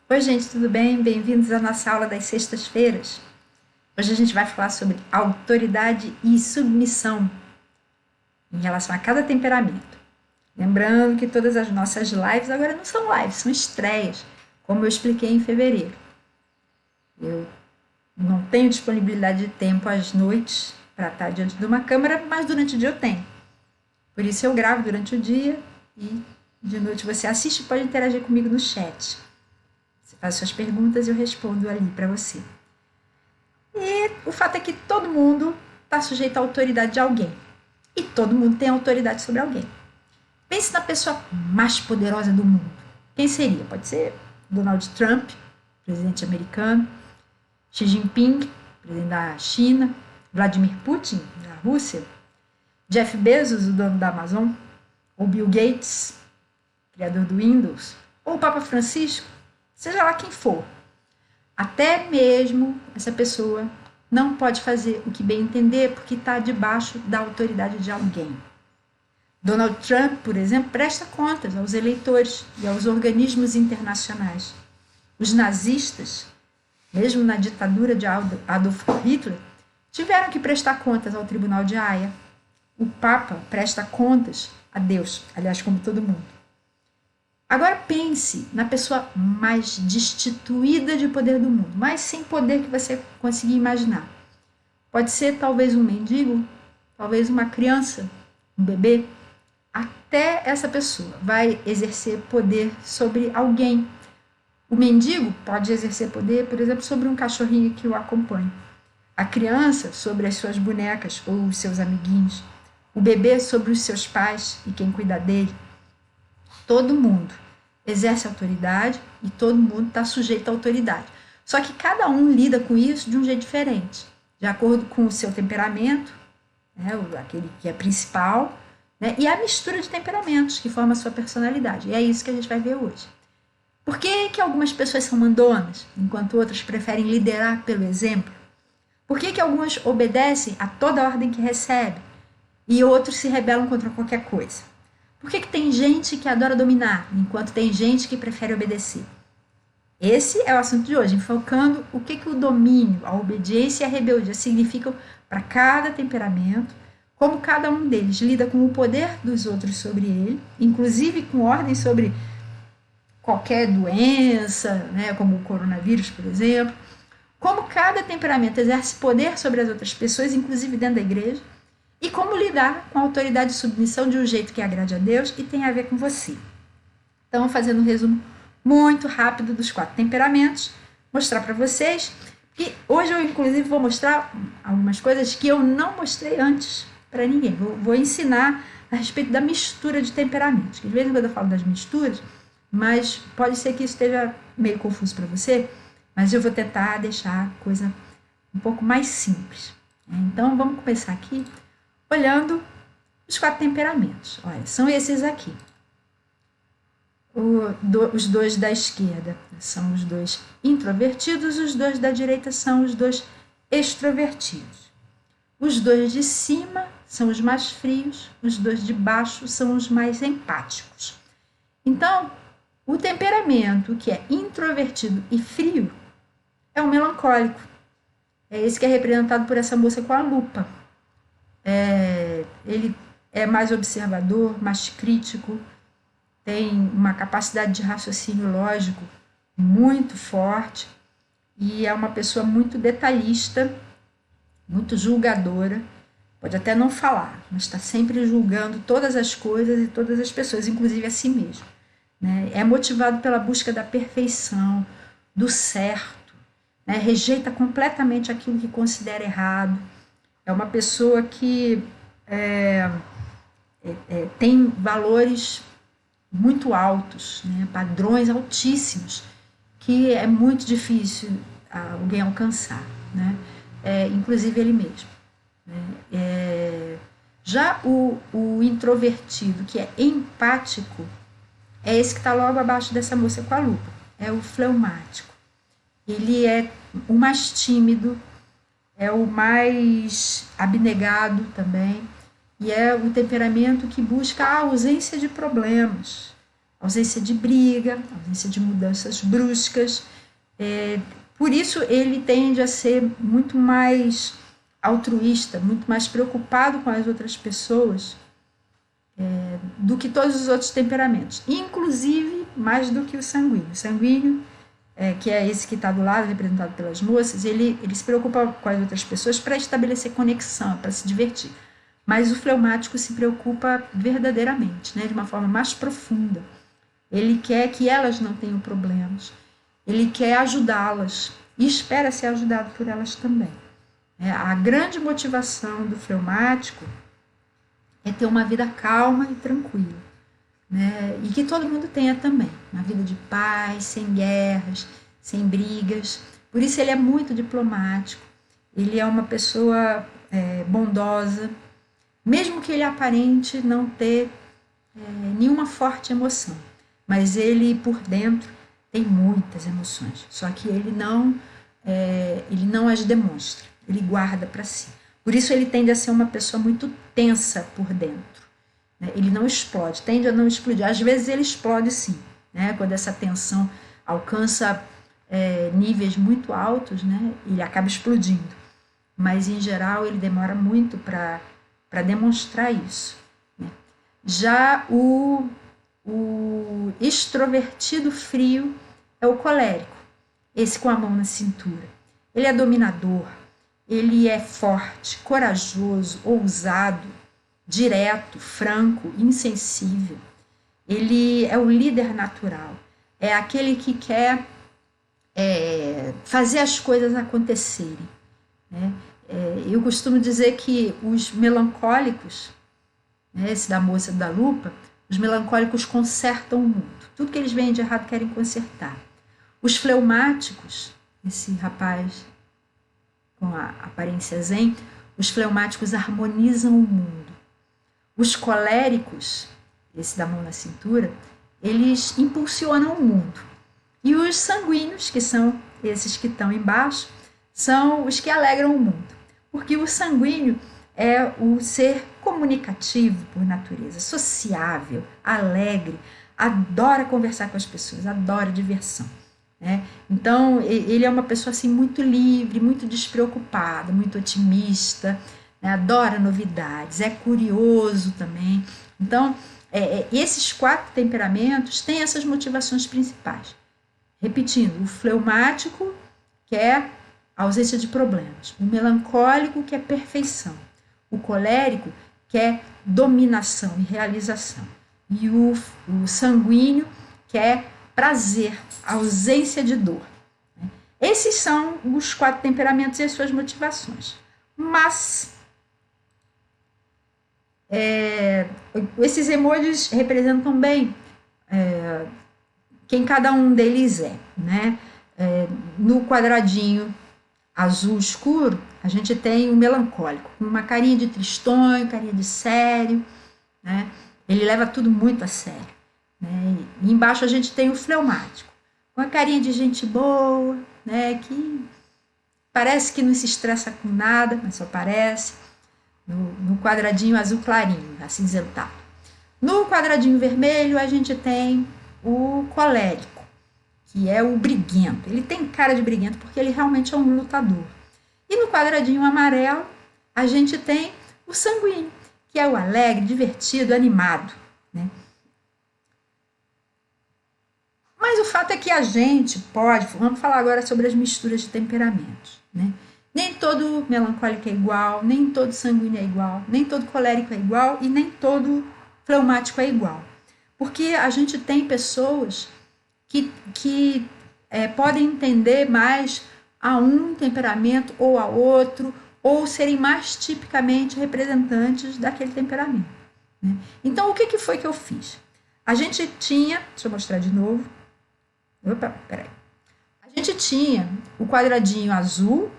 Oi, gente, tudo bem? Bem-vindos à nossa aula das sextas-feiras. Hoje a gente vai falar sobre autoridade e submissão em relação a cada temperamento. Lembrando que todas as nossas lives agora não são lives, são estreias, como eu expliquei em fevereiro. Eu não tenho disponibilidade de tempo às noites para estar diante de uma câmera, mas durante o dia eu tenho. Por isso eu gravo durante o dia e de noite você assiste e pode interagir comigo no chat. Você faz suas perguntas e eu respondo ali para você. E o fato é que todo mundo está sujeito à autoridade de alguém. E todo mundo tem autoridade sobre alguém. Pense na pessoa mais poderosa do mundo. Quem seria? Pode ser Donald Trump, presidente americano, Xi Jinping, presidente da China, Vladimir Putin, da Rússia, Jeff Bezos, o dono da Amazon, ou Bill Gates, criador do Windows, ou o Papa Francisco, seja lá quem for. Até mesmo essa pessoa não pode fazer o que bem entender porque está debaixo da autoridade de alguém. Donald Trump, por exemplo, presta contas aos eleitores e aos organismos internacionais. Os nazistas, mesmo na ditadura de Adolf Hitler, tiveram que prestar contas ao Tribunal de Haia. O Papa presta contas a Deus, aliás, como todo mundo. Agora pense na pessoa mais destituída de poder do mundo, mais sem poder que você conseguir imaginar. Pode ser talvez um mendigo, talvez uma criança, um bebê. Até essa pessoa vai exercer poder sobre alguém. O mendigo pode exercer poder, por exemplo, sobre um cachorrinho que o acompanha. A criança sobre as suas bonecas ou os seus amiguinhos. O bebê sobre os seus pais e quem cuida dele. Todo mundo exerce autoridade e todo mundo está sujeito à autoridade. Só que cada um lida com isso de um jeito diferente, de acordo com o seu temperamento, né, aquele que é principal, né, e a mistura de temperamentos que forma a sua personalidade. E é isso que a gente vai ver hoje. Por que algumas pessoas são mandonas, enquanto outras preferem liderar pelo exemplo? Por que algumas obedecem a toda a ordem que recebem e outros se rebelam contra qualquer coisa? Por que tem gente que adora dominar, enquanto tem gente que prefere obedecer? Esse é o assunto de hoje, enfocando o que o domínio, a obediência e a rebeldia significam para cada temperamento, como cada um deles lida com o poder dos outros sobre ele, inclusive com ordem sobre qualquer doença, né, como o coronavírus, por exemplo, como cada temperamento exerce poder sobre as outras pessoas, inclusive dentro da igreja, e como lidar com a autoridade e submissão de um jeito que agrade a Deus e tem a ver com você. Então, fazendo um resumo muito rápido dos 4 temperamentos, mostrar para vocês que hoje eu, inclusive, vou mostrar algumas coisas que eu não mostrei antes para ninguém. Vou ensinar a respeito da mistura de temperamentos, que de vez em quando eu falo das misturas, mas pode ser que isso esteja meio confuso para você, mas eu vou tentar deixar a coisa um pouco mais simples. Então, vamos começar aqui olhando os 4 temperamentos. Olha, são esses aqui. Os 2 da esquerda são os 2 introvertidos, os 2 da direita são os 2 extrovertidos. Os 2 de cima são os mais frios, os 2 de baixo são os mais empáticos. Então, o temperamento que é introvertido e frio é o melancólico. É esse que é representado por essa moça com a lupa. Ele é mais observador, mais crítico, tem uma capacidade de raciocínio lógico muito forte e é uma pessoa muito detalhista, muito julgadora, pode até não falar, mas está sempre julgando todas as coisas e todas as pessoas, inclusive a si mesmo. Né? É motivado pela busca da perfeição, do certo, né? Rejeita completamente aquilo que considera errado. É uma pessoa que tem valores muito altos, né? Padrões altíssimos, que é muito difícil alguém alcançar, né? Inclusive ele mesmo. Né? Já o introvertido, que é empático, é esse que está logo abaixo dessa moça com a lupa, é o fleumático. Ele é o mais tímido, é o mais abnegado também, e é o temperamento que busca a ausência de problemas, ausência de briga, ausência de mudanças bruscas. Por isso ele tende a ser muito mais altruísta, muito mais preocupado com as outras pessoas do que todos os outros temperamentos, inclusive mais do que o sanguíneo. O sanguíneo, que é esse que está do lado, representado pelas moças, ele se preocupa com as outras pessoas para estabelecer conexão, para se divertir. Mas o fleumático se preocupa verdadeiramente, né, de uma forma mais profunda. Ele quer que elas não tenham problemas, ele quer ajudá-las e espera ser ajudado por elas também. A grande motivação do fleumático é ter uma vida calma e tranquila, né? E que todo mundo tenha também, uma vida de paz, sem guerras, sem brigas. Por isso ele é muito diplomático, ele é uma pessoa bondosa, mesmo que ele aparente não ter nenhuma forte emoção, mas ele por dentro tem muitas emoções, só que ele não as demonstra, ele guarda para si. Por isso ele tende a ser uma pessoa muito tensa por dentro, né? Ele não explode, tende a não explodir. Às vezes ele explode sim, né? Quando essa tensão alcança níveis muito altos, né? Ele acaba explodindo. Mas em geral ele demora muito para demonstrar isso, né? Já o extrovertido frio é o colérico, esse com a mão na cintura. Ele é dominador, ele é forte, corajoso, ousado, direto, franco, insensível. Ele é o líder natural, é aquele que quer fazer as coisas acontecerem, né? Eu costumo dizer que os melancólicos, né, esse da moça da lupa, os melancólicos consertam o mundo. Tudo que eles veem de errado querem consertar. Os fleumáticos, esse rapaz com a aparência zen, os fleumáticos harmonizam o mundo. Os coléricos, esse da mão na cintura, eles impulsionam o mundo. E os sanguíneos, que são esses que estão embaixo, são os que alegram o mundo. Porque o sanguíneo é o ser comunicativo por natureza, sociável, alegre, adora conversar com as pessoas, adora diversão, né? Então, ele é uma pessoa assim, muito livre, muito despreocupada, muito otimista, né? Adora novidades, é curioso também. Então, esses 4 temperamentos têm essas motivações principais. Repetindo, o fleumático quer ausência de problemas, o melancólico quer perfeição, o colérico quer dominação e realização, e o sanguíneo quer prazer, ausência de dor. Esses são os 4 temperamentos e as suas motivações. Mas esses emojis representam bem quem cada um deles é, né? No quadradinho azul escuro, a gente tem o melancólico, com uma carinha de tristonho, carinha de sério, né? Ele leva tudo muito a sério, né? E embaixo a gente tem o fleumático, com a carinha de gente boa, né? Que parece que não se estressa com nada, mas só parece, no quadradinho azul clarinho, acinzentado. No quadradinho vermelho a gente tem o colérico, que é o briguento. Ele tem cara de briguento porque ele realmente é um lutador. E no quadradinho amarelo, a gente tem o sanguíneo, que é o alegre, divertido, animado, né? Mas o fato é que a gente pode... Vamos falar agora sobre as misturas de temperamentos, né? Nem todo melancólico é igual, nem todo sanguíneo é igual, nem todo colérico é igual e nem todo fleumático é igual. Porque a gente tem pessoas que podem entender mais a um temperamento ou a outro, ou serem mais tipicamente representantes daquele temperamento, né? Então, o que foi que eu fiz? A gente tinha, deixa eu mostrar de novo. Opa, peraí. A gente tinha o quadradinho azul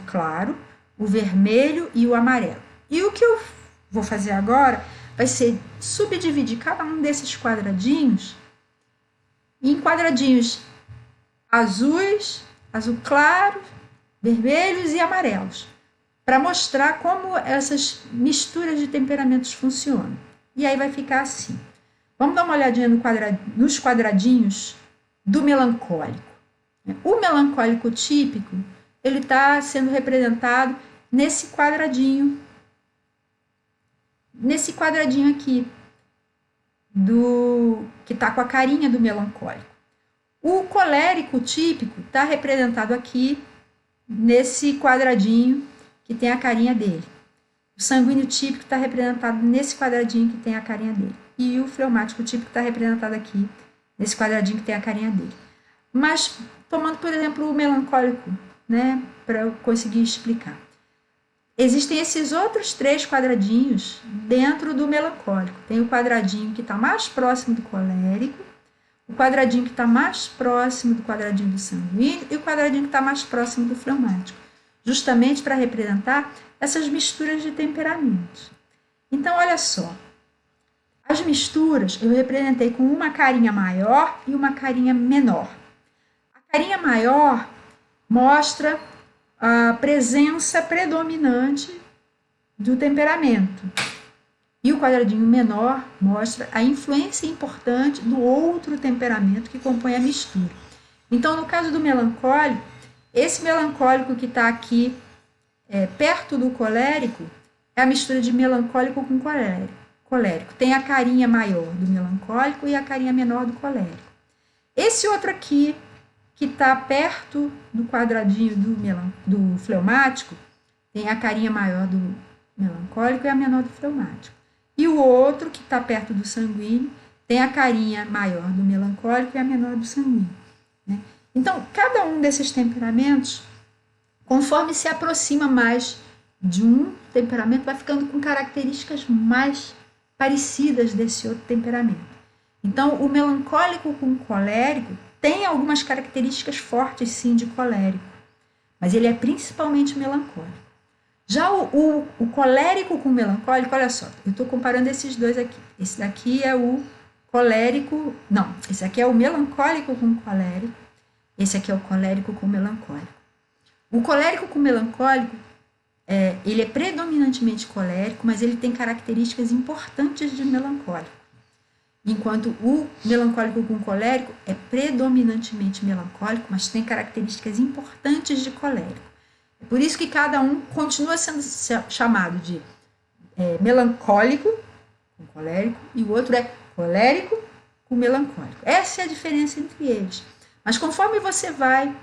claro, o vermelho e o amarelo. E o que eu vou fazer agora vai ser subdividir cada um desses quadradinhos em quadradinhos azuis, azul claro, vermelhos e amarelos, para mostrar como essas misturas de temperamentos funcionam. E aí vai ficar assim. Vamos dar uma olhadinha nos quadradinhos do melancólico. O melancólico típico, ele está sendo representado nesse quadradinho aqui, que está com a carinha do melancólico. O colérico típico está representado aqui nesse quadradinho que tem a carinha dele. O sanguíneo típico está representado nesse quadradinho que tem a carinha dele. E o fleumático típico está representado aqui nesse quadradinho que tem a carinha dele. Mas, tomando, por exemplo, o melancólico, né, para eu conseguir explicar. Existem esses outros 3 quadradinhos dentro do melancólico. Tem o quadradinho que está mais próximo do colérico, o quadradinho que está mais próximo do quadradinho do sanguíneo e o quadradinho que está mais próximo do fleumático, justamente para representar essas misturas de temperamentos. Então, olha só, as misturas eu representei com uma carinha maior e uma carinha menor. A carinha maior mostra a presença predominante do temperamento. E o quadradinho menor mostra a influência importante do outro temperamento que compõe a mistura. Então, no caso do melancólico, esse melancólico que está aqui perto do colérico é a mistura de melancólico com colérico. Tem a carinha maior do melancólico e a carinha menor do colérico. Esse outro aqui, que está perto do quadradinho do fleumático, tem a carinha maior do melancólico e a menor do fleumático. E o outro, que está perto do sanguíneo, tem a carinha maior do melancólico e a menor do sanguíneo. Né? Então, cada um desses temperamentos, conforme se aproxima mais de um temperamento, vai ficando com características mais parecidas desse outro temperamento. Então, o melancólico com o colérico tem algumas características fortes, sim, de colérico, mas ele é principalmente melancólico. Já o colérico com o melancólico, olha só, eu estou comparando esses dois aqui. Esse daqui é o colérico, não, esse aqui é o melancólico com o colérico, esse aqui é o colérico com o melancólico. O colérico com o melancólico, ele é predominantemente colérico, mas ele tem características importantes de melancólico. Enquanto o melancólico com colérico é predominantemente melancólico, mas tem características importantes de colérico. É por isso que cada um continua sendo chamado de melancólico com colérico e o outro é colérico com melancólico. Essa é a diferença entre eles. Mas conforme você vai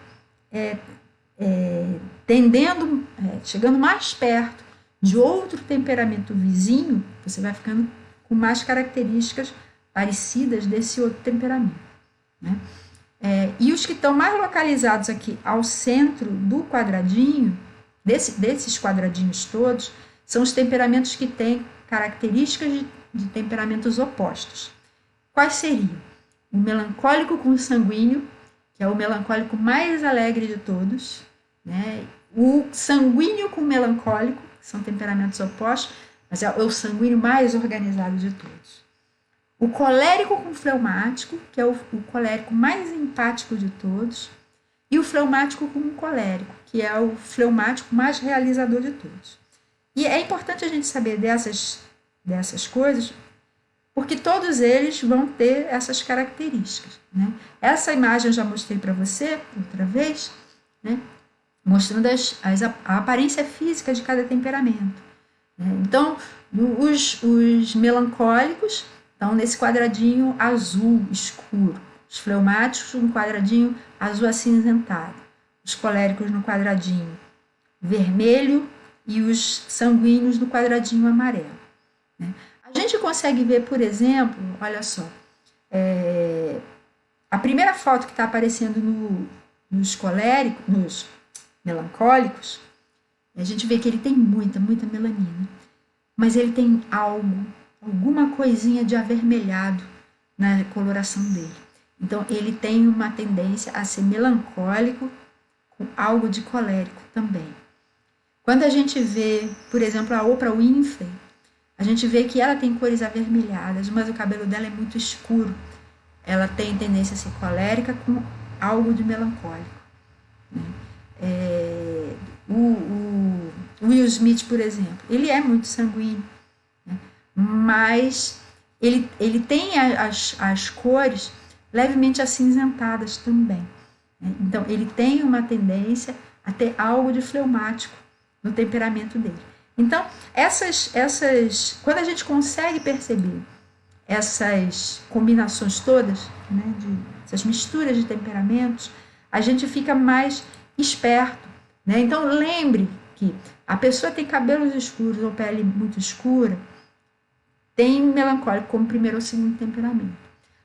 chegando mais perto de outro temperamento vizinho, você vai ficando com mais características parecidas desse outro temperamento. Né? E os que estão mais localizados aqui ao centro do quadradinho, desses quadradinhos todos, são os temperamentos que têm características de temperamentos opostos. Quais seriam? O melancólico com o sanguíneo, que é o melancólico mais alegre de todos, né? O sanguíneo com o melancólico, que são temperamentos opostos, mas é o sanguíneo mais organizado de todos. O colérico com o fleumático, que é o colérico mais empático de todos, e o fleumático com o colérico, que é o fleumático mais realizador de todos. E é importante a gente saber dessas coisas, porque todos eles vão ter essas características. Né? Essa imagem eu já mostrei para você outra vez, né? Mostrando a aparência física de cada temperamento. Né? Então, os melancólicos estão nesse quadradinho azul escuro, os fleumáticos no quadradinho azul acinzentado, os coléricos no quadradinho vermelho e os sanguíneos no quadradinho amarelo. Né? A gente consegue ver, por exemplo, olha só, a primeira foto que está aparecendo nos coléricos, nos melancólicos, a gente vê que ele tem muita melanina, mas ele tem alguma coisinha de avermelhado na coloração dele. Então, ele tem uma tendência a ser melancólico com algo de colérico também. Quando a gente vê, por exemplo, a Oprah Winfrey, a gente vê que ela tem cores avermelhadas, mas o cabelo dela é muito escuro. Ela tem tendência a ser colérica com algo de melancólico. Né? O Will Smith, por exemplo, ele é muito sanguíneo, né? Mas ele tem as cores levemente acinzentadas também. Né? Então, ele tem uma tendência a ter algo de fleumático no temperamento dele. Então, quando a gente consegue perceber essas combinações todas, né, essas misturas de temperamentos, a gente fica mais esperto. Né? Então, lembre que a pessoa tem cabelos escuros ou pele muito escura, tem melancólico como primeiro ou segundo temperamento.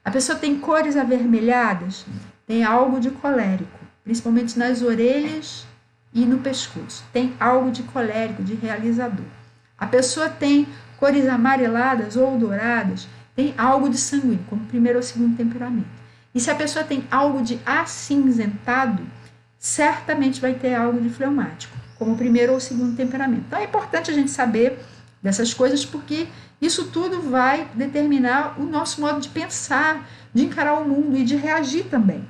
A pessoa tem cores avermelhadas, tem algo de colérico, principalmente nas orelhas e no pescoço. Tem algo de colérico, de realizador. A pessoa tem cores amareladas ou douradas, tem algo de sanguíneo, como primeiro ou segundo temperamento. E se a pessoa tem algo de acinzentado, certamente vai ter algo de fleumático, como primeiro ou segundo temperamento. Então é importante a gente saber dessas coisas, porque isso tudo vai determinar o nosso modo de pensar, de encarar o mundo e de reagir também.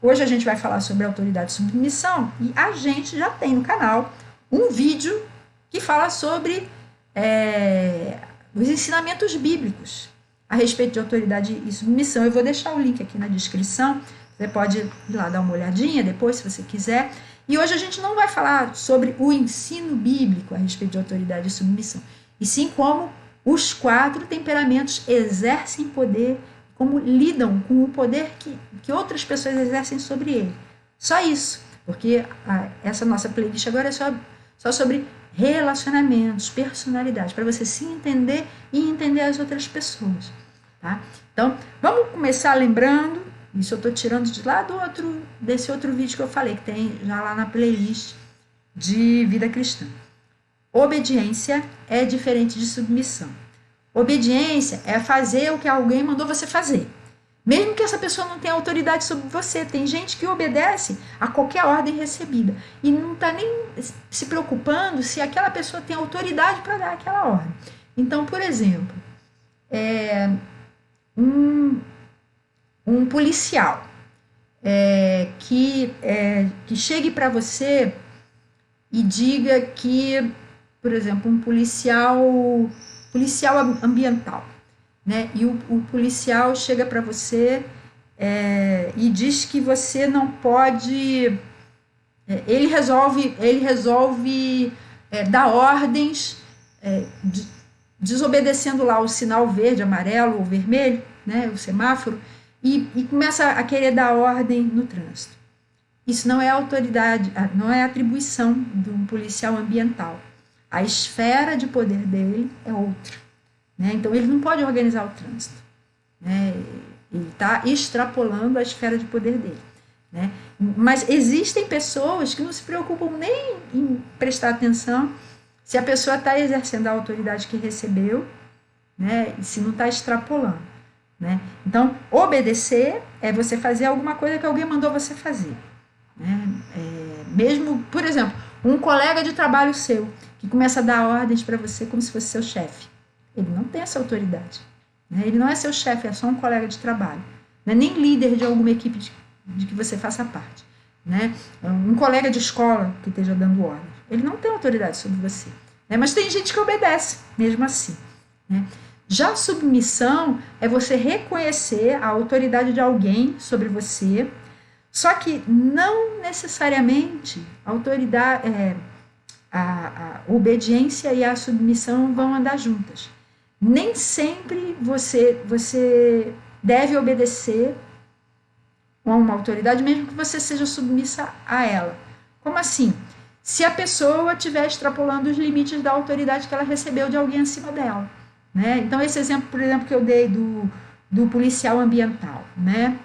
Hoje a gente vai falar sobre autoridade e submissão, e a gente já tem no canal um vídeo que fala sobre os ensinamentos bíblicos a respeito de autoridade e submissão. Eu vou deixar o link aqui na descrição, você pode ir lá dar uma olhadinha depois, se você quiser. E hoje a gente não vai falar sobre o ensino bíblico a respeito de autoridade e submissão, e sim como os 4 temperamentos exercem poder, como lidam com o poder que outras pessoas exercem sobre ele. Só isso, porque essa nossa playlist agora é só sobre relacionamentos, personalidade, para você se entender e entender as outras pessoas. Tá? Então, vamos começar lembrando, isso eu estou tirando de lá desse outro vídeo que eu falei, que tem já lá na playlist de vida cristã. Obediência é diferente de submissão. Obediência é fazer o que alguém mandou você fazer. Mesmo que essa pessoa não tenha autoridade sobre você. Tem gente que obedece a qualquer ordem recebida e não está nem se preocupando se aquela pessoa tem autoridade para dar aquela ordem. Então, por exemplo, um policial que chegue para você e diga que, por exemplo, um policial ambiental, né? E o policial chega para você e diz que você não pode. Ele resolve dar ordens, desobedecendo lá o sinal verde, amarelo ou vermelho, né? O semáforo, e começa a querer dar ordem no trânsito. Isso não é autoridade, não é atribuição de um policial ambiental. A esfera de poder dele é outra. Né? Então, ele não pode organizar o trânsito. Né? Ele está extrapolando a esfera de poder dele. Né? Mas existem pessoas que não se preocupam nem em prestar atenção se a pessoa está exercendo a autoridade que recebeu, né? E se não está extrapolando. Né? Então, obedecer é você fazer alguma coisa que alguém mandou você fazer. Né? Mesmo, por exemplo, um colega de trabalho seu que começa a dar ordens para você como se fosse seu chefe. Ele não tem essa autoridade. Né? Ele não é seu chefe, é só um colega de trabalho. Não é nem líder de alguma equipe de que você faça parte. Né? Um colega de escola que esteja dando ordens. Ele não tem autoridade sobre você. Né? Mas tem gente que obedece, mesmo assim. Né? Já a submissão é você reconhecer a autoridade de alguém sobre você, só que não necessariamente a autoridade, a obediência e a submissão vão andar juntas. Nem sempre você deve obedecer a uma autoridade, mesmo que você seja submissa a ela. Como assim? Se a pessoa estiver extrapolando os limites da autoridade que ela recebeu de alguém acima dela. Né? Então, esse exemplo, por exemplo, que eu dei do policial ambiental, né?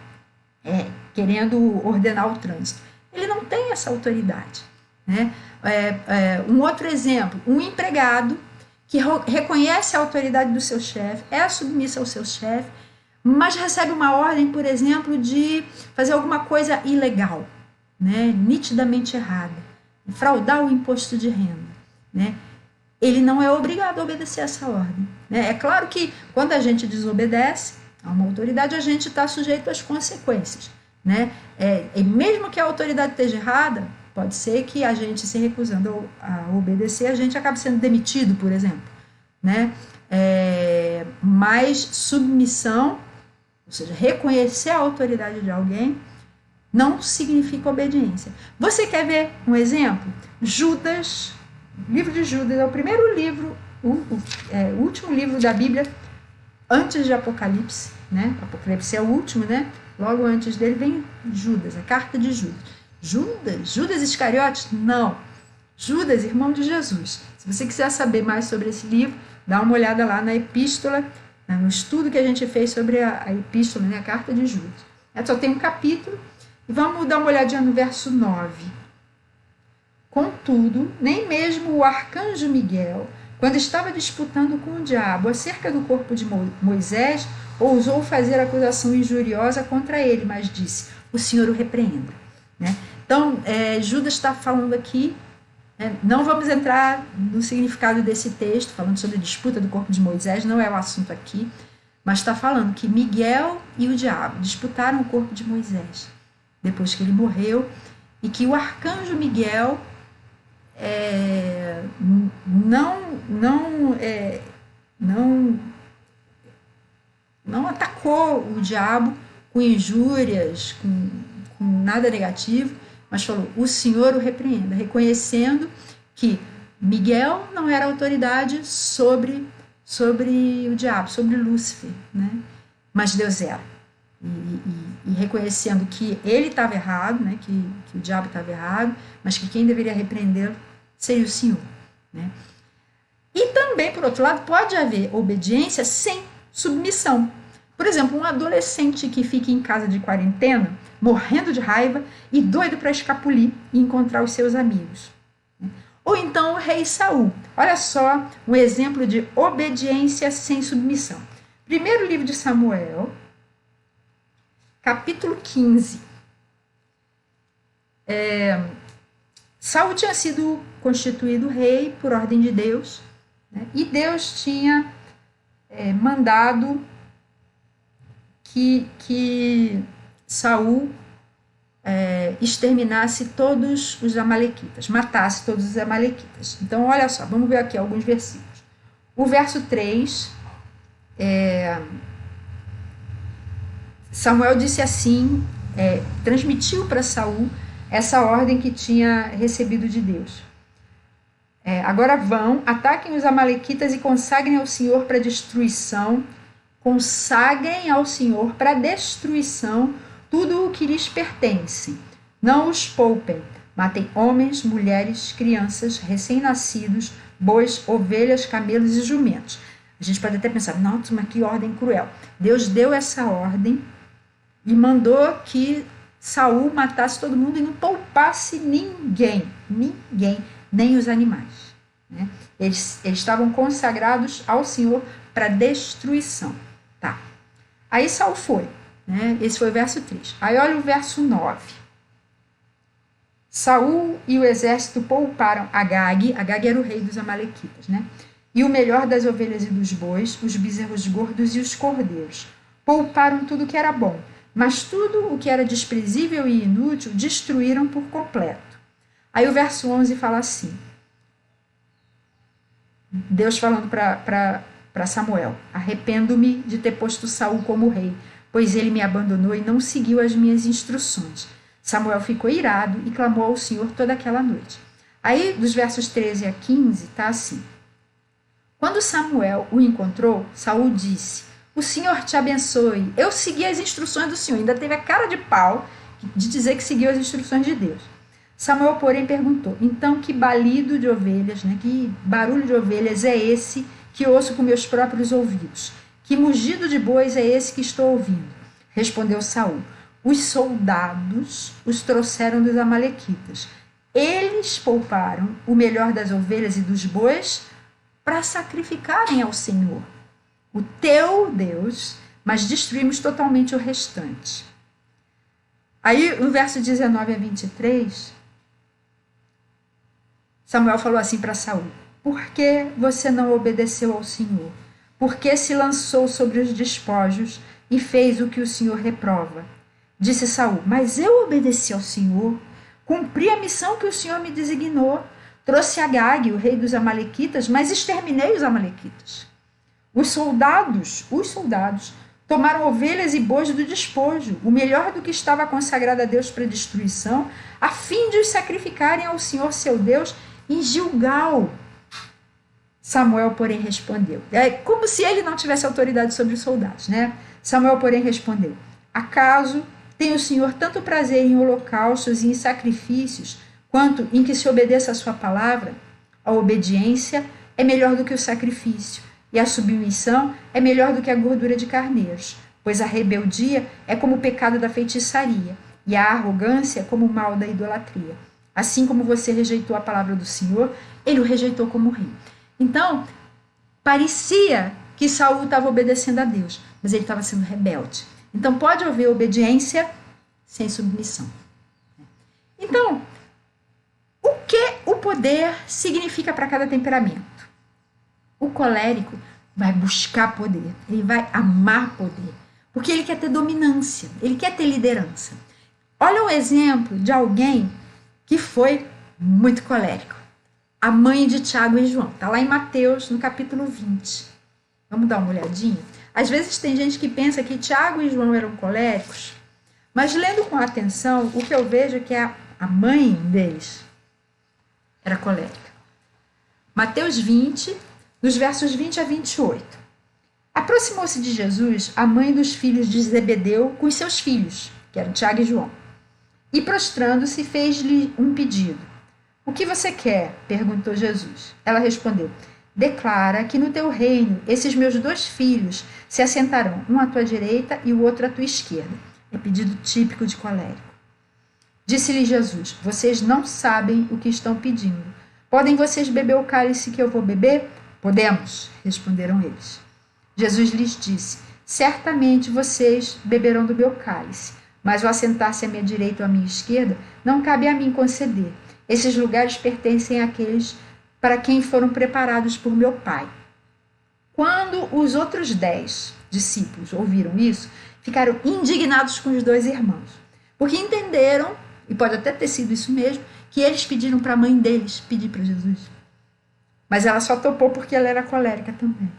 Querendo ordenar o trânsito. Ele não tem essa autoridade. Né? Um outro exemplo, um empregado que reconhece a autoridade do seu chefe, é submissa ao seu chefe, mas recebe uma ordem, por exemplo, de fazer alguma coisa ilegal, né? Nitidamente errada, fraudar o imposto de renda. Né? Ele não é obrigado a obedecer essa ordem. Né? É claro que quando a gente desobedece a uma autoridade, a gente está sujeito às consequências. Né? E mesmo que a autoridade esteja errada, pode ser que a gente se recusando a obedecer, a gente acabe sendo demitido, por exemplo. né? Mas submissão, ou seja, reconhecer a autoridade de alguém, não significa obediência. Você quer ver um exemplo? Judas, o livro de Judas é o primeiro livro, o último livro da Bíblia, antes de Apocalipse, né? Apocalipse é o último, né? Logo antes dele vem Judas, a carta de Judas. Judas Iscariotes? Não. Judas, irmão de Jesus. Se você quiser saber mais sobre esse livro, dá uma olhada lá na epístola, no estudo que a gente fez sobre a epístola, né? A carta de Judas. Só tem um capítulo. E vamos dar uma olhadinha no verso 9. Contudo, nem mesmo o arcanjo Miguel, quando estava disputando com o diabo acerca do corpo de Moisés, ousou fazer acusação injuriosa contra ele, mas disse, o Senhor o repreenda. Né? Então, Judas está falando aqui, não vamos entrar no significado desse texto, falando sobre a disputa do corpo de Moisés, não é o assunto aqui, mas está falando que Miguel e o diabo disputaram o corpo de Moisés, depois que ele morreu, e que o arcanjo Miguel não atacou o diabo com injúrias, com nada negativo, mas falou, o Senhor o repreenda, reconhecendo que Miguel não era autoridade sobre o diabo, sobre Lúcifer, né? Mas Deus era. E reconhecendo que ele estava errado, né? que o diabo estava errado, mas que quem deveria repreendê-lo seria o Senhor. Né? E também, por outro lado, pode haver obediência sem submissão. Por exemplo, um adolescente que fica em casa de quarentena, morrendo de raiva e doido para escapulir e encontrar os seus amigos. Ou então o rei Saul. Olha só um exemplo de obediência sem submissão. Primeiro livro de Samuel, capítulo 15. Saul tinha sido constituído rei por ordem de Deus, né? E Deus tinha mandado que Saul exterminasse todos os amalequitas, matasse todos os amalequitas. Então, olha só, vamos ver aqui alguns versículos. O verso 3, Samuel disse assim, transmitiu para Saul essa ordem que tinha recebido de Deus. Agora vão, ataquem os amalequitas e consagrem ao Senhor para destruição, consagrem ao Senhor para destruição tudo o que lhes pertence. Não os poupem, matem homens, mulheres, crianças, recém-nascidos, bois, ovelhas, camelos e jumentos. A gente pode até pensar, nossa, mas que ordem cruel. Deus deu essa ordem e mandou que Saul matasse todo mundo e não poupasse ninguém, nem os animais. Né? Eles estavam consagrados ao Senhor para destruição. Tá. Aí Saul foi. Né? Esse foi o verso 3. Aí olha o verso 9. Saul e o exército pouparam Agag era o rei dos amalequitas, né? E o melhor das ovelhas e dos bois, os bezerros gordos e os cordeiros. Pouparam tudo que era bom, mas tudo o que era desprezível e inútil destruíram por completo. Aí o verso 11 fala assim, Deus falando para Samuel, arrependo-me de ter posto Saul como rei, pois ele me abandonou e não seguiu as minhas instruções. Samuel ficou irado e clamou ao Senhor toda aquela noite. Aí, dos versos 13 a 15, está assim. Quando Samuel o encontrou, Saul disse, o Senhor te abençoe. Eu segui as instruções do Senhor. Ainda teve a cara de pau de dizer que seguiu as instruções de Deus. Samuel, porém, perguntou, então que balido de ovelhas, né, que barulho de ovelhas é esse que ouço com meus próprios ouvidos? Que mugido de bois é esse que estou ouvindo? Respondeu Saul. Os soldados os trouxeram dos amalequitas. Eles pouparam o melhor das ovelhas e dos bois para sacrificarem ao Senhor, o teu Deus, mas destruímos totalmente o restante. Aí, no verso 19 a 23, Samuel falou assim para Saul, por que você não obedeceu ao Senhor? Por que se lançou sobre os despojos e fez o que o Senhor reprova? Disse Saul, mas eu obedeci ao Senhor, cumpri a missão que o Senhor me designou. Trouxe Agag, o rei dos amalequitas, mas exterminei os amalequitas. Os soldados, tomaram ovelhas e bois do despojo, o melhor do que estava consagrado a Deus para destruição, a fim de os sacrificarem ao Senhor seu Deus em Gilgal. Samuel, porém, respondeu. É como se ele não tivesse autoridade sobre os soldados, né? Samuel, porém, respondeu: acaso tem o Senhor tanto prazer em holocaustos e em sacrifícios, quanto em que se obedeça a sua palavra? A obediência é melhor do que o sacrifício, e a submissão é melhor do que a gordura de carneiros, pois a rebeldia é como o pecado da feitiçaria, e a arrogância é como o mal da idolatria. Assim como você rejeitou a palavra do Senhor, ele o rejeitou como rei. Então, parecia que Saul estava obedecendo a Deus, mas ele estava sendo rebelde. Então, pode haver obediência sem submissão. Então, o que o poder significa para cada temperamento? O colérico vai buscar poder, ele vai amar poder, porque ele quer ter dominância, ele quer ter liderança. Olha o exemplo de alguém que foi muito colérico. A mãe de Tiago e João. Está lá em Mateus, no capítulo 20. Vamos dar uma olhadinha? Às vezes tem gente que pensa que Tiago e João eram coléricos, mas lendo com atenção, o que eu vejo é que a mãe deles era colérica. Mateus 20, dos versos 20 a 28. Aproximou-se de Jesus a mãe dos filhos de Zebedeu com os seus filhos, que eram Tiago e João. E prostrando-se, fez-lhe um pedido. O que você quer? Perguntou Jesus. Ela respondeu: declara que no teu reino esses meus 2 filhos se assentarão, um à tua direita e o outro à tua esquerda. É pedido típico de colérico. Disse-lhe Jesus: vocês não sabem o que estão pedindo. Podem vocês beber o cálice que eu vou beber? Podemos, responderam eles. Jesus lhes disse: certamente vocês beberão do meu cálice, mas o assentar-se à minha direita ou à minha esquerda não cabe a mim conceder. Esses lugares pertencem àqueles para quem foram preparados por meu Pai. Quando os outros 10 discípulos ouviram isso, ficaram indignados com os 2 irmãos, porque entenderam, e pode até ter sido isso mesmo, que eles pediram para a mãe deles pedir para Jesus. Mas ela só topou porque ela era colérica também.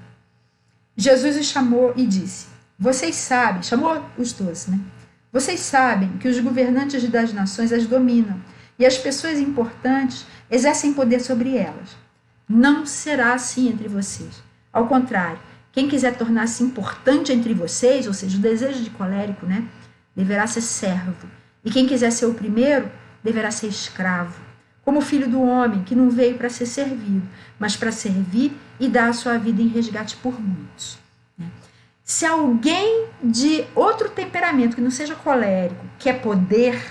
Jesus os chamou e disse: vocês sabem, chamou os 12, né? Vocês sabem que os governantes das nações as dominam, e as pessoas importantes exercem poder sobre elas. Não será assim entre vocês. Ao contrário, quem quiser tornar-se importante entre vocês, ou seja, o desejo de colérico, né, deverá ser servo. E quem quiser ser o primeiro, deverá ser escravo. Como o filho do homem, que não veio para ser servido, mas para servir e dar a sua vida em resgate por muitos. Se alguém de outro temperamento, que não seja colérico, quer poder,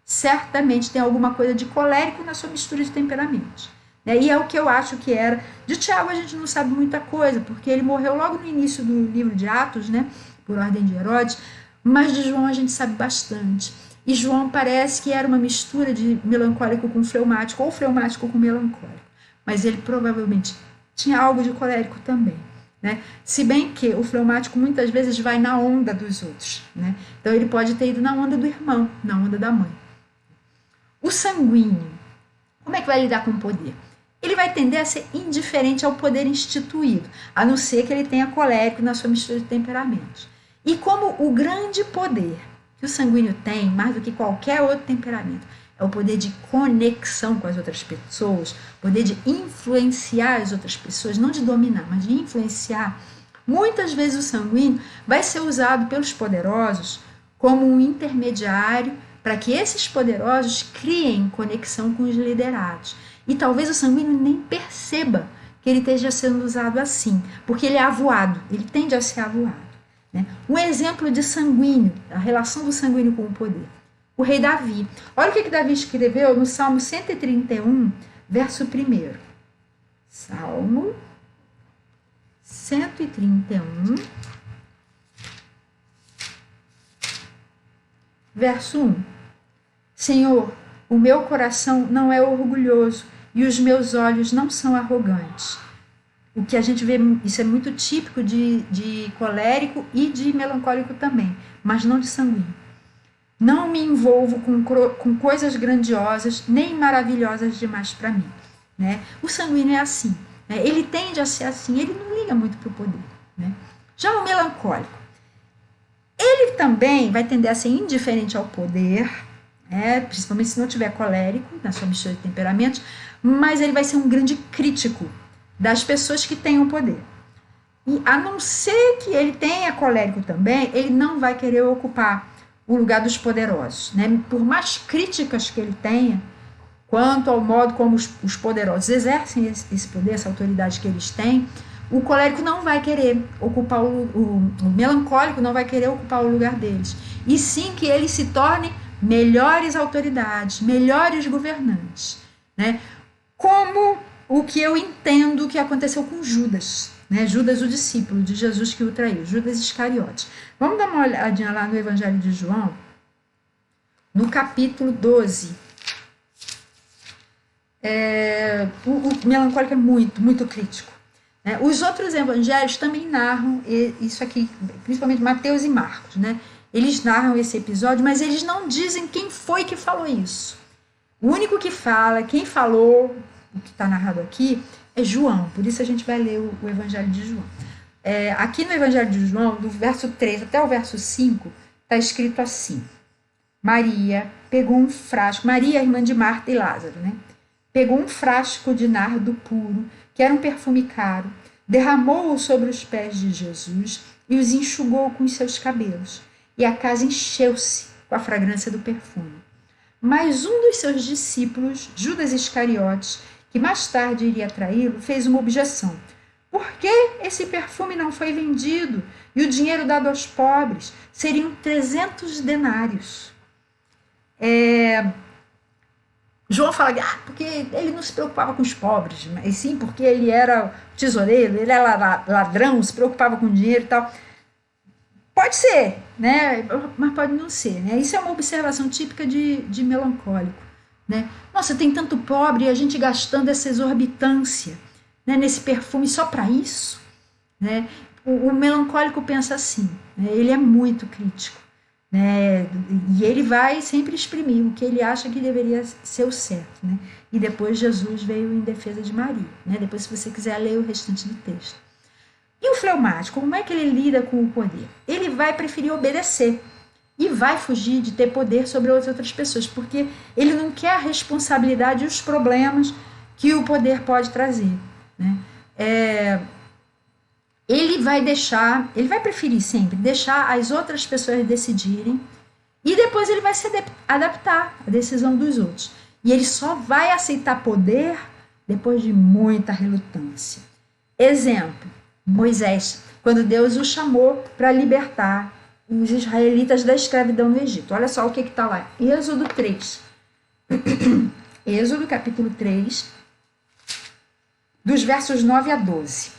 certamente tem alguma coisa de colérico na sua mistura de temperamentos. E é o que eu acho que era. De Tiago a gente não sabe muita coisa, porque ele morreu logo no início do livro de Atos, né, por ordem de Herodes, mas de João a gente sabe bastante. E João parece que era uma mistura de melancólico com fleumático, ou fleumático com melancólico. Mas ele provavelmente tinha algo de colérico também. Né? Se bem que o fleumático muitas vezes vai na onda dos outros. Né? Então ele pode ter ido na onda do irmão, na onda da mãe. O sanguíneo, como é que vai lidar com o poder? Ele vai tender a ser indiferente ao poder instituído, a não ser que ele tenha colérico na sua mistura de temperamentos. E como o grande poder que o sanguíneo tem, mais do que qualquer outro temperamento, é o poder de conexão com as outras pessoas, o poder de influenciar as outras pessoas, não de dominar, mas de influenciar. Muitas vezes o sanguíneo vai ser usado pelos poderosos como um intermediário para que esses poderosos criem conexão com os liderados. E talvez o sanguíneo nem perceba que ele esteja sendo usado assim, porque ele é avoado, ele tende a ser avoado. Né? Um exemplo de sanguíneo, a relação do sanguíneo com o poder. O rei Davi. Olha o que Davi escreveu no Salmo 131, verso 1. Salmo 131, verso 1. Senhor, o meu coração não é orgulhoso e os meus olhos não são arrogantes. O que a gente vê, isso é muito típico de colérico e de melancólico também, mas não de sanguíneo. Não me envolvo com coisas grandiosas nem maravilhosas demais para mim. né? O sanguíneo é assim, né? Ele tende a ser assim, ele não liga muito para o poder, né? Já o melancólico, ele também vai tender a ser indiferente ao poder, principalmente se não tiver colérico, na sua mistura de temperamentos, mas ele vai ser um grande crítico das pessoas que têm o poder. E a não ser que ele tenha colérico também, ele não vai querer ocupar o lugar dos poderosos, né? Por mais críticas que ele tenha, quanto ao modo como os poderosos exercem esse poder, essa autoridade que eles têm, o colérico não vai querer ocupar, o melancólico não vai querer ocupar o lugar deles. E sim que eles se tornem melhores autoridades, melhores governantes, né? Como o que eu entendo que aconteceu com Judas, né? Judas, o discípulo de Jesus que o traiu, Judas Iscariotes. Vamos dar uma olhadinha lá no Evangelho de João, no capítulo 12. O melancólico é muito, muito crítico. Né? Os outros evangelhos também narram isso aqui, principalmente Mateus e Marcos, né? Eles narram esse episódio, mas eles não dizem quem foi que falou isso. O único que fala, quem falou, o que está narrado aqui, é João. Por isso a gente vai ler o Evangelho de João. Aqui no Evangelho de João, do verso 3 até o verso 5, está escrito assim: Maria pegou um frasco, Maria, irmã de Marta e Lázaro, né? Pegou um frasco de nardo puro, que era um perfume caro, derramou-o sobre os pés de Jesus e os enxugou com os seus cabelos. E a casa encheu-se com a fragrância do perfume. Mas um dos seus discípulos, Judas Iscariotes, que mais tarde iria traí-lo, fez uma objeção. Por que esse perfume não foi vendido e o dinheiro dado aos pobres? Seriam 300 denários. João fala porque ele não se preocupava com os pobres, mas sim porque ele era tesoureiro, ele era ladrão, se preocupava com dinheiro e tal. Pode ser, né? Mas pode não ser, né? Isso é uma observação típica de melancólico, né? Nossa, tem tanto pobre e a gente gastando essa exorbitância, né, nesse perfume só para isso, né? O melancólico pensa assim, né? Ele é muito crítico, né? E ele vai sempre exprimir o que ele acha que deveria ser o certo, né? E depois Jesus veio em defesa de Maria, né? Depois, se você quiser ler o restante do texto. E o fleumático, como é que ele lida com o poder? Ele vai preferir obedecer e vai fugir de ter poder sobre as outras pessoas, porque ele não quer a responsabilidade e os problemas que o poder pode trazer, né? Ele vai preferir sempre deixar as outras pessoas decidirem e depois ele vai se adaptar à decisão dos outros. E ele só vai aceitar poder depois de muita relutância. Exemplo, Moisés, quando Deus o chamou para libertar os israelitas da escravidão no Egito. Olha só o que está lá. Êxodo 3. Êxodo capítulo 3, dos versos 9 a 12.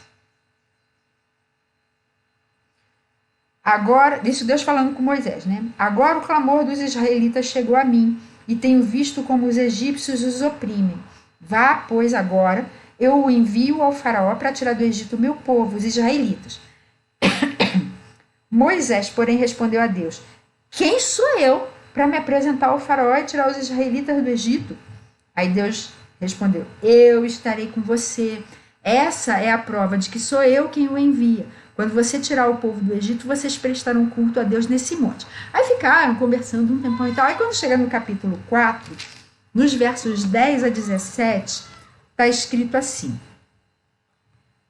Agora, isso Deus falando com Moisés, né? Agora o clamor dos israelitas chegou a mim, e tenho visto como os egípcios os oprimem. Vá, pois, agora, eu o envio ao faraó para tirar do Egito o meu povo, os israelitas. Moisés, porém, respondeu a Deus: quem sou eu para me apresentar ao faraó e tirar os israelitas do Egito? Aí Deus respondeu: eu estarei com você. Essa é a prova de que sou eu quem o envia. Quando você tirar o povo do Egito, vocês prestarão culto a Deus nesse monte. Aí ficaram conversando um tempão e tal. Aí quando chega no capítulo 4, nos versos 10 a 17, está escrito assim: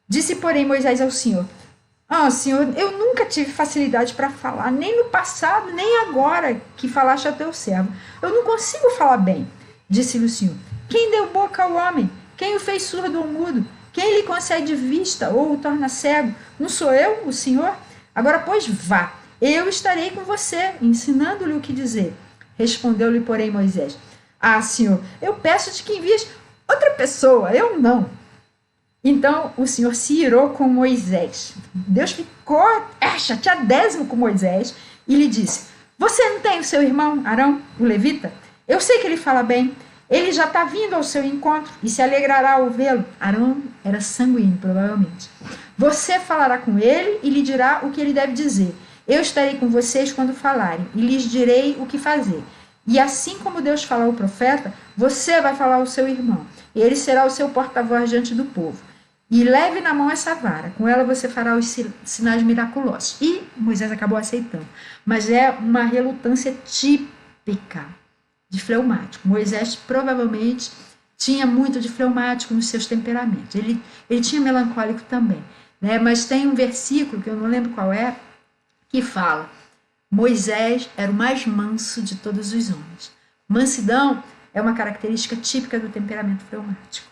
disse, porém, Moisés ao Senhor: Senhor, eu nunca tive facilidade para falar, nem no passado, nem agora que falaste a teu servo. Eu não consigo falar bem. Disse-lhe o Senhor: quem deu boca ao homem? Quem o fez surdo ou mudo? Quem lhe concede vista ou o torna cego? Não sou eu, o Senhor? Agora, pois, vá, eu estarei com você, ensinando-lhe o que dizer. Respondeu-lhe, porém, Moisés: Senhor, eu peço-te que envies outra pessoa, eu não. Então o Senhor se irou com Moisés. Deus ficou chateadésimo com Moisés e lhe disse: você não tem o seu irmão Arão, o levita? Eu sei que ele fala bem. Ele já está vindo ao seu encontro e se alegrará ao vê-lo. Arão era sanguíneo, provavelmente. Você falará com ele e lhe dirá o que ele deve dizer. Eu estarei com vocês quando falarem e lhes direi o que fazer. E assim como Deus fala ao profeta, você vai falar ao seu irmão. Ele será o seu porta-voz diante do povo. E leve na mão essa vara, com ela você fará os sinais miraculosos. E Moisés acabou aceitando. Mas é uma relutância típica de fleumático. Moisés provavelmente tinha muito de fleumático nos seus temperamentos. Ele tinha melancólico também. Né? Mas tem um versículo, que eu não lembro qual é, que fala: Moisés era o mais manso de todos os homens. Mansidão é uma característica típica do temperamento fleumático.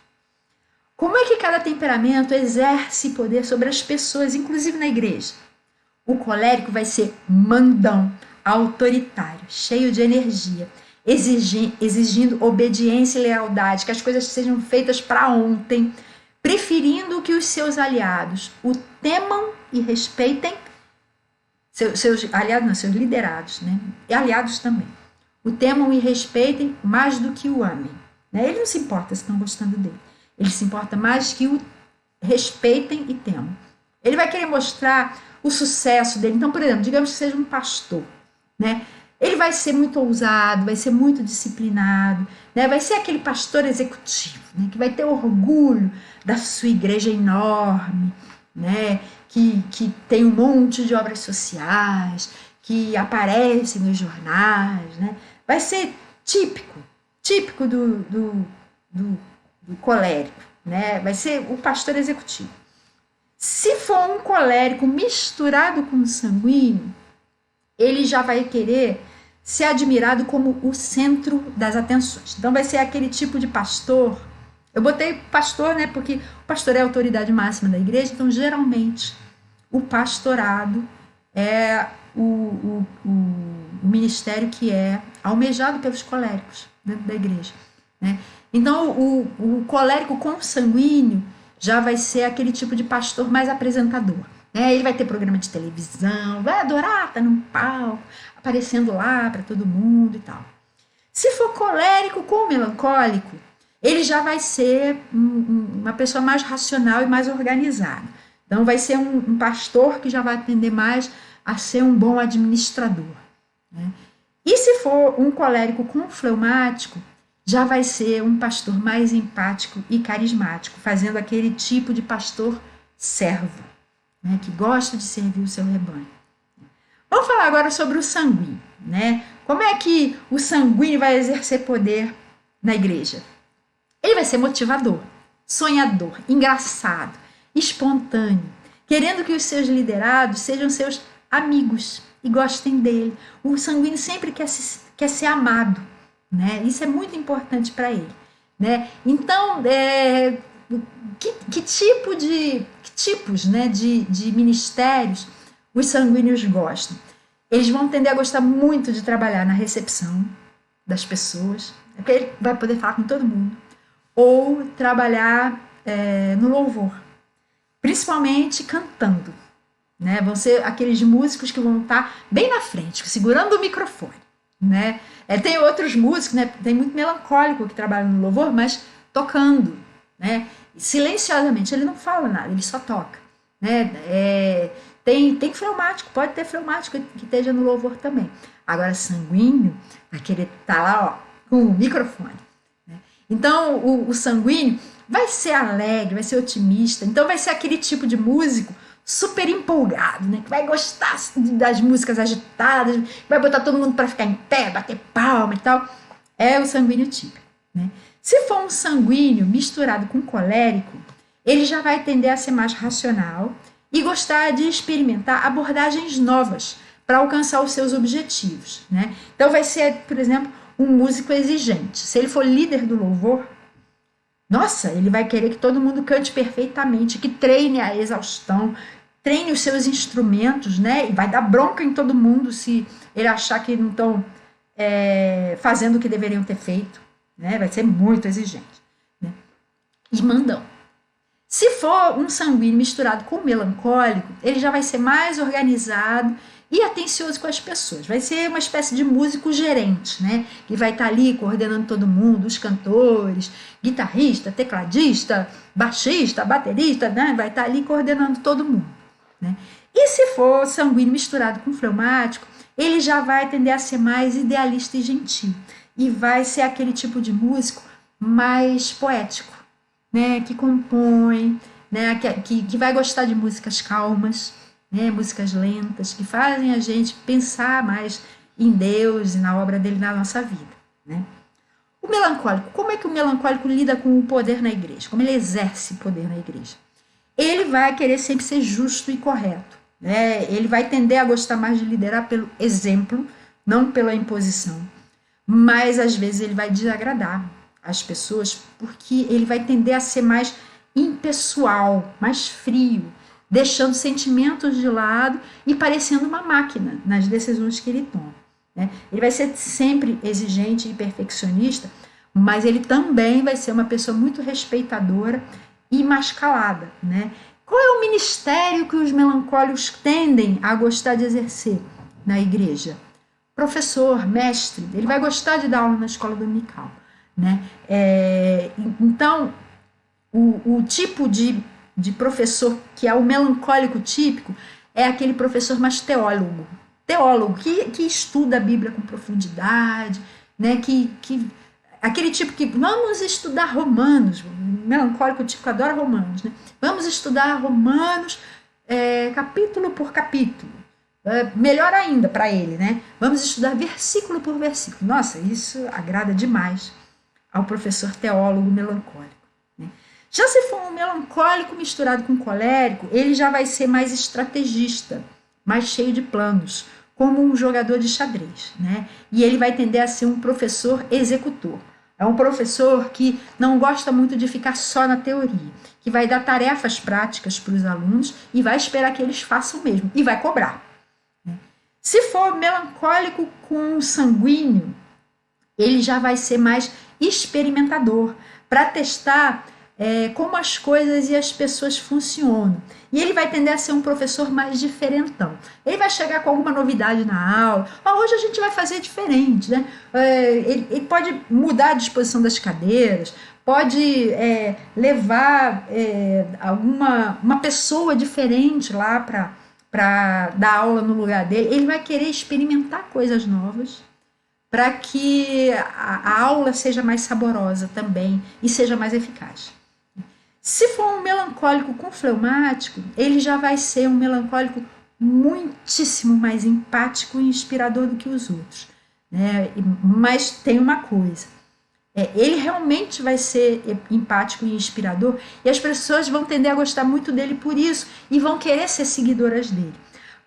Como é que cada temperamento exerce poder sobre as pessoas, inclusive na igreja? O colérico vai ser mandão, autoritário, cheio de energia, exigindo obediência e lealdade, que as coisas sejam feitas para ontem, preferindo que os seus aliados o temam e respeitem, seus aliados não, seus liderados, né? E aliados também. O temam e respeitem mais do que o amem. Né? Ele não se importa se estão gostando dele. Ele se importa mais que o respeitem e temam. Ele vai querer mostrar o sucesso dele. Então, por exemplo, digamos que seja um pastor, né? Ele vai ser muito ousado, vai ser muito disciplinado, né? Vai ser aquele pastor executivo, né? Que vai ter orgulho da sua igreja enorme, né? Que tem um monte de obras sociais, que aparece nos jornais, né? Vai ser típico do colérico, né? Vai ser o pastor executivo. Se for um colérico misturado com sanguíneo, ele já vai querer ser admirado como o centro das atenções. Então vai ser aquele tipo de pastor. Eu botei pastor, né? Porque o pastor é a autoridade máxima da igreja, então geralmente o pastorado é o ministério que é almejado pelos coléricos dentro da igreja, né? Então, o colérico consanguíneo já vai ser aquele tipo de pastor mais apresentador. Né? Ele vai ter programa de televisão, vai adorar estar num palco, aparecendo lá para todo mundo e tal. Se for colérico com melancólico, ele já vai ser uma pessoa mais racional e mais organizada. Então, vai ser um pastor que já vai tender mais a ser um bom administrador. Né? E se for um colérico com fleumático, já vai ser um pastor mais empático e carismático, fazendo aquele tipo de pastor servo, né, que gosta de servir o seu rebanho. Vamos falar agora sobre o sanguíneo. Né? Como é que o sanguíneo vai exercer poder na igreja? Ele vai ser motivador, sonhador, engraçado, espontâneo, querendo que os seus liderados sejam seus amigos e gostem dele. O sanguíneo sempre quer ser amado. Né? Isso é muito importante para ele. Né? Então, que tipos né, de ministérios os sanguíneos gostam? Eles vão tender a gostar muito de trabalhar na recepção das pessoas, porque ele vai poder falar com todo mundo, ou trabalhar no louvor, principalmente cantando. Né? Vão ser aqueles músicos que vão estar bem na frente, segurando o microfone. Né? Tem outros músicos, né? Tem muito melancólico que trabalha no louvor, mas tocando, né? Silenciosamente, ele não fala nada, ele só toca. Né? Tem fleumático, pode ter fleumático que esteja no louvor também. Agora, sanguíneo vai querer estar lá, ó, com o microfone. Né? Então, o sanguíneo vai ser alegre, vai ser otimista, então vai ser aquele tipo de músico super empolgado, né? Que vai gostar das músicas agitadas, vai botar todo mundo para ficar em pé, bater palma e tal. É o sanguíneo típico. Né? Se for um sanguíneo misturado com colérico, ele já vai tender a ser mais racional e gostar de experimentar abordagens novas para alcançar os seus objetivos. Né? Então vai ser, por exemplo, um músico exigente. Se ele for líder do louvor, nossa, ele vai querer que todo mundo cante perfeitamente, que treine a exaustão, treine os seus instrumentos, né? E vai dar bronca em todo mundo se ele achar que não estão fazendo o que deveriam ter feito. Né? Vai ser muito exigente. Né? E mandão. Se for um sanguíneo misturado com melancólico, ele já vai ser mais organizado e atencioso com as pessoas. Vai ser uma espécie de músico gerente, né? Que vai estar ali coordenando todo mundo, os cantores, guitarrista, tecladista, baixista, baterista, né? Vai estar ali coordenando todo mundo. Né? E se for sanguíneo misturado com fleumático, ele já vai tender a ser mais idealista e gentil. E vai ser aquele tipo de músico mais poético, né? Que compõe, né? Que vai gostar de músicas calmas, né? Músicas lentas, que fazem a gente pensar mais em Deus e na obra dele na nossa vida, né? O melancólico, como é que o melancólico lida com o poder na igreja? Como ele exerce poder na igreja? Ele vai querer sempre ser justo e correto, né? Ele vai tender a gostar mais de liderar pelo exemplo, não pela imposição. Mas às vezes ele vai desagradar as pessoas porque ele vai tender a ser mais impessoal, mais frio, deixando sentimentos de lado e parecendo uma máquina nas decisões que ele toma, né? Ele vai ser sempre exigente e perfeccionista, mas ele também vai ser uma pessoa muito respeitadora e mais calada, né? Qual é o ministério que os melancólicos tendem a gostar de exercer na igreja? Professor, mestre, ele vai gostar de dar aula na escola dominical, né? Então, o tipo de professor que é o melancólico típico é aquele professor mais teólogo, que estuda a Bíblia com profundidade, né? Aquele tipo que vamos estudar Romanos, melancólico típico adora Romanos, né? Vamos estudar Romanos capítulo por capítulo. Melhor ainda para ele, né? Vamos estudar versículo por versículo. Nossa, isso agrada demais ao professor teólogo melancólico, né? Já se for um melancólico misturado com colérico, ele já vai ser mais estrategista, mais cheio de planos, como um jogador de xadrez, né? E ele vai tender a ser um professor executor. É um professor que não gosta muito de ficar só na teoria, que vai dar tarefas práticas para os alunos e vai esperar que eles façam mesmo, e vai cobrar. Se for melancólico com sanguíneo, ele já vai ser mais experimentador, para testar como as coisas e as pessoas funcionam. E ele vai tender a ser um professor mais diferentão. Ele vai chegar com alguma novidade na aula. Hoje a gente vai fazer diferente, né? Ele pode mudar a disposição das cadeiras, pode levar uma pessoa diferente lá para dar aula no lugar dele. Ele vai querer experimentar coisas novas para que a aula seja mais saborosa também e seja mais eficaz. Se for um melancólico com fleumático, ele já vai ser um melancólico muitíssimo mais empático e inspirador do que os outros, né? Mas tem uma coisa, ele realmente vai ser empático e inspirador e as pessoas vão tender a gostar muito dele por isso e vão querer ser seguidoras dele.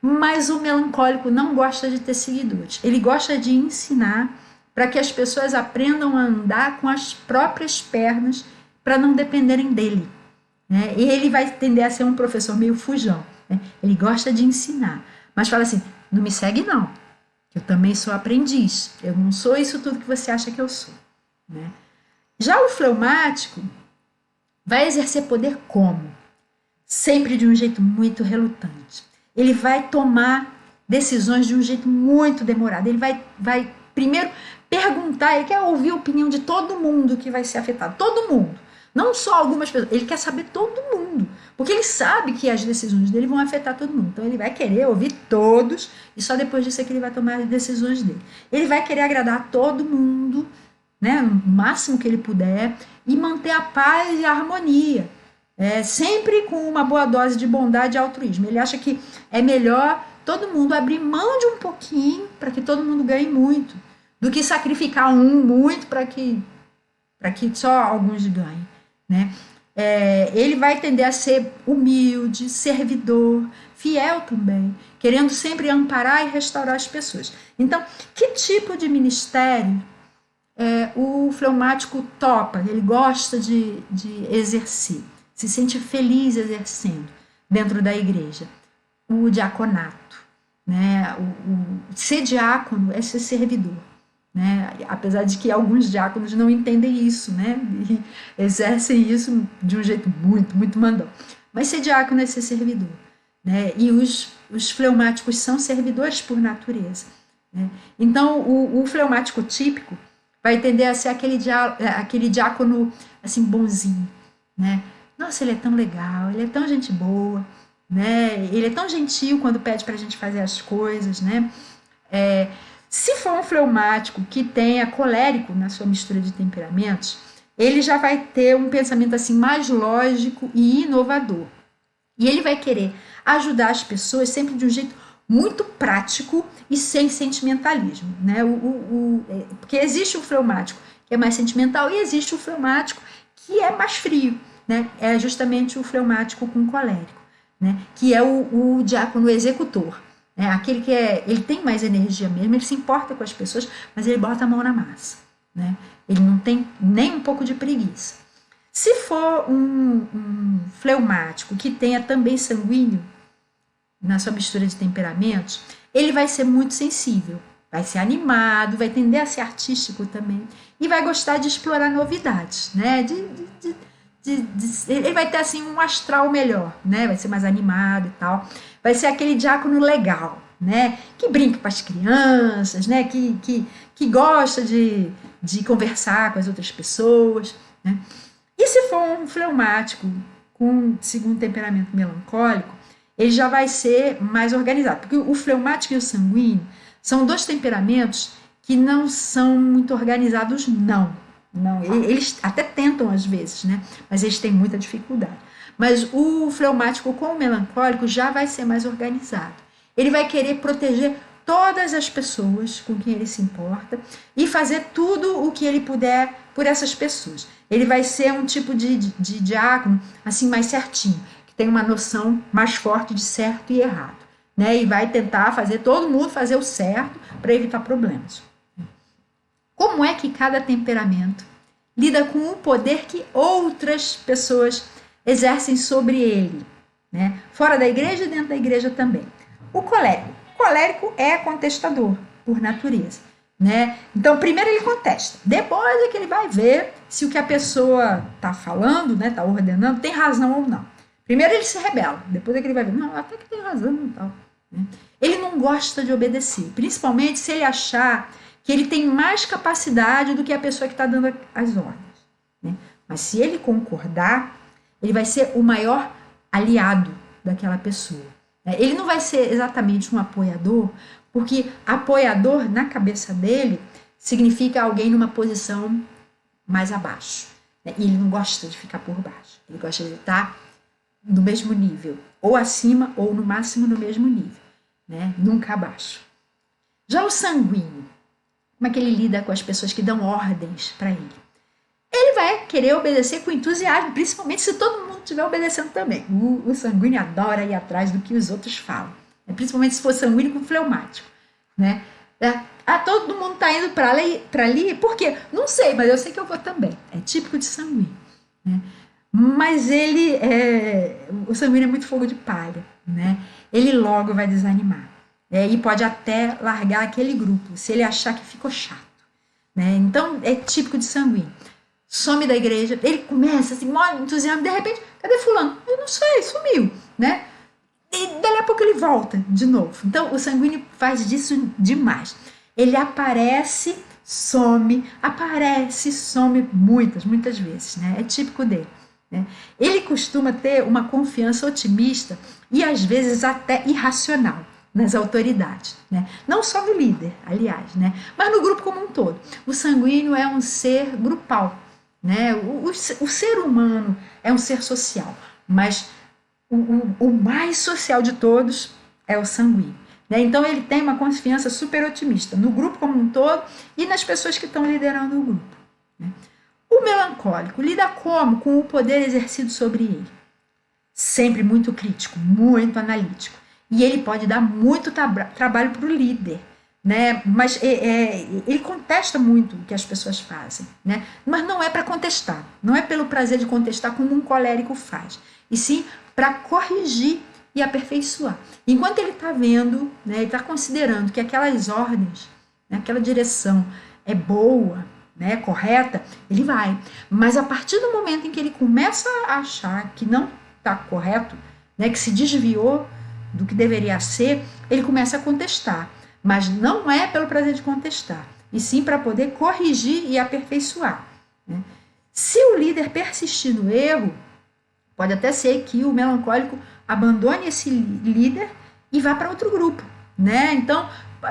Mas o melancólico não gosta de ter seguidores, ele gosta de ensinar para que as pessoas aprendam a andar com as próprias pernas para não dependerem dele, né? E ele vai tender a ser um professor meio fujão, né? Ele gosta de ensinar, mas fala assim, não me segue não, eu também sou aprendiz, eu não sou isso tudo que você acha que eu sou, né? Já o fleumático vai exercer poder como? Sempre de um jeito muito relutante. Ele vai tomar decisões de um jeito muito demorado, ele vai primeiro perguntar, ele quer ouvir a opinião de todo mundo que vai ser afetado, todo mundo. Não só algumas pessoas, ele quer saber todo mundo, porque ele sabe que as decisões dele vão afetar todo mundo. Então ele vai querer ouvir todos e só depois disso é que ele vai tomar as decisões dele. Ele vai querer agradar todo mundo, né, no máximo que ele puder, e manter a paz e a harmonia, sempre com uma boa dose de bondade e altruísmo. Ele acha que é melhor todo mundo abrir mão de um pouquinho para que todo mundo ganhe muito, do que sacrificar muito para que só alguns ganhem, né? Ele vai tender a ser humilde, servidor, fiel também, querendo sempre amparar e restaurar as pessoas. Então, que tipo de ministério o fleumático topa? Ele gosta de exercer, se sente feliz exercendo dentro da igreja? O diaconato, né? Ser diácono é ser servidor, né? Apesar de que alguns diáconos não entendem isso, né? E exercem isso de um jeito muito, muito mandão. Mas ser diácono é ser servidor, né? E os fleumáticos são servidores por natureza, né? Então, o fleumático típico vai tender a ser aquele diácono assim, bonzinho, né? Nossa, ele é tão legal, ele é tão gente boa, né? Ele é tão gentil quando pede para a gente fazer as coisas, né? Se for um fleumático que tenha colérico na sua mistura de temperamentos, ele já vai ter um pensamento assim mais lógico e inovador. E ele vai querer ajudar as pessoas sempre de um jeito muito prático e sem sentimentalismo, né? Porque existe o fleumático que é mais sentimental e existe o fleumático que é mais frio, né? É justamente o fleumático com colérico, né? Que é o diácono executor, né? Aquele que ele tem mais energia mesmo, ele se importa com as pessoas, mas ele bota a mão na massa, né? Ele não tem nem um pouco de preguiça. Se for um fleumático que tenha também sanguíneo na sua mistura de temperamentos, ele vai ser muito sensível, vai ser animado, vai tender a ser artístico também e vai gostar de explorar novidades, né? Ele vai ter assim um astral melhor, né? Vai ser mais animado e tal. Vai ser aquele diácono legal, né? Que brinca com as crianças, né? Que gosta de conversar com as outras pessoas, né? E se for um fleumático com segundo temperamento melancólico, ele já vai ser mais organizado, porque o fleumático e o sanguíneo são dois temperamentos que não são muito organizados, não. Eles até tentam às vezes, né? Mas eles têm muita dificuldade. Mas o fleumático com o melancólico já vai ser mais organizado. Ele vai querer proteger todas as pessoas com quem ele se importa e fazer tudo o que ele puder por essas pessoas. Ele vai ser um tipo de diácono assim mais certinho, que tem uma noção mais forte de certo e errado, né? E vai tentar fazer todo mundo fazer o certo para evitar problemas. Como é que cada temperamento lida com o poder que outras pessoas exercem sobre ele, né? Fora da igreja e dentro da igreja também. O colérico. O colérico é contestador, por natureza, né? Então, primeiro ele contesta. Depois é que ele vai ver se o que a pessoa está falando, né, está ordenando, tem razão ou não. Primeiro ele se rebela. Depois é que ele vai ver, não, até que tem razão e tal, né? Ele não gosta de obedecer, principalmente se ele achar que ele tem mais capacidade do que a pessoa que está dando as ordens, né? Mas se ele concordar, ele vai ser o maior aliado daquela pessoa. Ele não vai ser exatamente um apoiador, porque apoiador, na cabeça dele, significa alguém numa posição mais abaixo. E ele não gosta de ficar por baixo. Ele gosta de estar no mesmo nível, ou acima, ou no máximo no mesmo nível, né? Nunca abaixo. Já o sanguíneo, como é que ele lida com as pessoas que dão ordens para ele? Ele vai querer obedecer com entusiasmo, principalmente se todo mundo estiver obedecendo também. O sanguíneo adora ir atrás do que os outros falam, principalmente se for sanguíneo com fleumático, né? Todo mundo está indo para ali, por quê? Não sei, mas eu sei que eu vou também. É típico de sanguíneo, né? Mas o sanguíneo é muito fogo de palha, né? Ele logo vai desanimar, e pode até largar aquele grupo, se ele achar que ficou chato, né? Então, é típico de sanguíneo. Some da igreja, ele começa assim, mó entusiasmo, de repente, cadê fulano? Eu não sei, sumiu, né? E dali a pouco ele volta de novo. Então, o sanguíneo faz disso demais. Ele aparece, some muitas vezes, né? É típico dele, né? Ele costuma ter uma confiança otimista e às vezes até irracional nas autoridades, né? Não só no líder, aliás, né? Mas no grupo como um todo. O sanguíneo é um ser grupal, né? O ser humano é um ser social, mas o mais social de todos é o sanguíneo, né? Então ele tem uma confiança super otimista no grupo como um todo e nas pessoas que estão liderando o grupo, né? O melancólico lida como? Com o poder exercido sobre ele. Sempre muito crítico, muito analítico. E ele pode dar muito trabalho para o líder, né? Mas ele contesta muito o que as pessoas fazem, né? Mas não é para contestar, não é pelo prazer de contestar como um colérico faz, e sim para corrigir e aperfeiçoar. Enquanto ele está vendo, né, ele está considerando que aquelas ordens, né, aquela direção é boa, né, correta, ele vai. Mas a partir do momento em que ele começa a achar que não está correto, né, que se desviou do que deveria ser, ele começa a contestar. Mas não é pelo prazer de contestar, e sim para poder corrigir e aperfeiçoar, né? Se o líder persistir no erro, pode até ser que o melancólico abandone esse líder e vá para outro grupo, né? Então,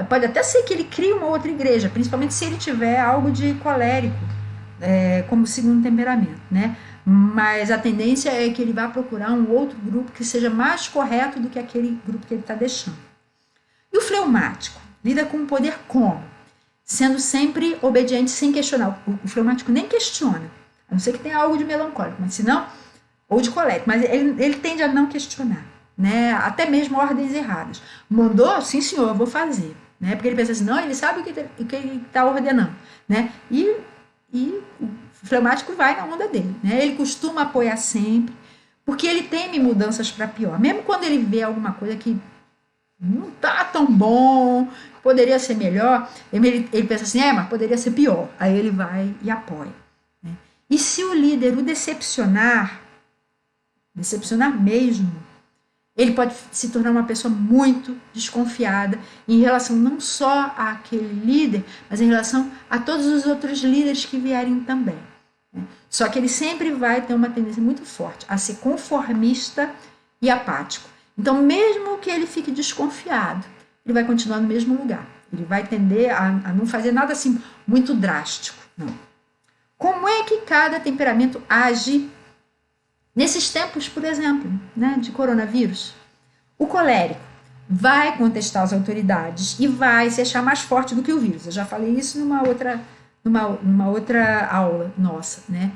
Pode até ser que ele crie uma outra igreja, principalmente se ele tiver algo de colérico, como segundo temperamento, né? Mas a tendência é que ele vá procurar um outro grupo que seja mais correto do que aquele grupo que ele está deixando. E o fleumático lida com o poder como? Sendo sempre obediente sem questionar. O fleumático nem questiona, a não ser que tenha algo de melancólico, mas se não, ou de colérico, mas ele tende a não questionar, né? Até mesmo ordens erradas. Mandou? Sim, senhor, eu vou fazer. Né? Porque ele pensa assim, não, ele sabe o que ele está ordenando. Né? E o fleumático vai na onda dele. Né? Ele costuma apoiar sempre, porque ele teme mudanças para pior. Mesmo quando ele vê alguma coisa que não está tão bom, poderia ser melhor, ele pensa assim, mas poderia ser pior. Aí ele vai e apoia. Né? E se o líder o decepcionar mesmo, ele pode se tornar uma pessoa muito desconfiada em relação não só àquele líder, mas em relação a todos os outros líderes que vierem também. Só que ele sempre vai ter uma tendência muito forte a ser conformista e apático. Então, mesmo que ele fique desconfiado, ele vai continuar no mesmo lugar. Ele vai tender a não fazer nada assim muito drástico. Não. Como é que cada temperamento age nesses tempos, por exemplo, né, de coronavírus? O colérico vai contestar as autoridades e vai se achar mais forte do que o vírus. Eu já falei isso numa outra aula nossa. Né?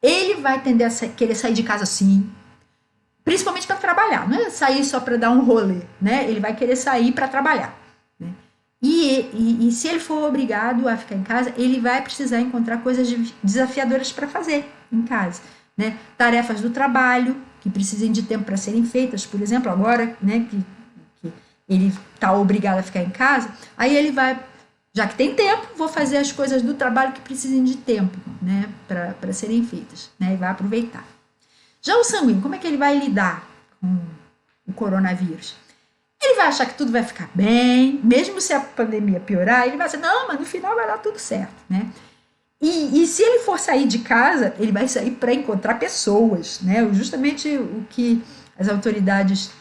Ele vai tender a querer sair de casa sim, principalmente para trabalhar. Não é sair só para dar um rolê. Né? Ele vai querer sair para trabalhar. Né? E se ele for obrigado a ficar em casa, ele vai precisar encontrar coisas desafiadoras para fazer em casa, né? Tarefas do trabalho que precisem de tempo para serem feitas, por exemplo, agora, né, que ele está obrigado a ficar em casa, aí ele vai, já que tem tempo, vou fazer as coisas do trabalho que precisem de tempo, né, para serem feitas, né, e vai aproveitar. Já o sanguíneo, como é que ele vai lidar com o coronavírus? Ele vai achar que tudo vai ficar bem, mesmo se a pandemia piorar, ele vai dizer, não, mas no final vai dar tudo certo, né? E se ele for sair de casa, ele vai sair para encontrar pessoas, né? Justamente o que as autoridades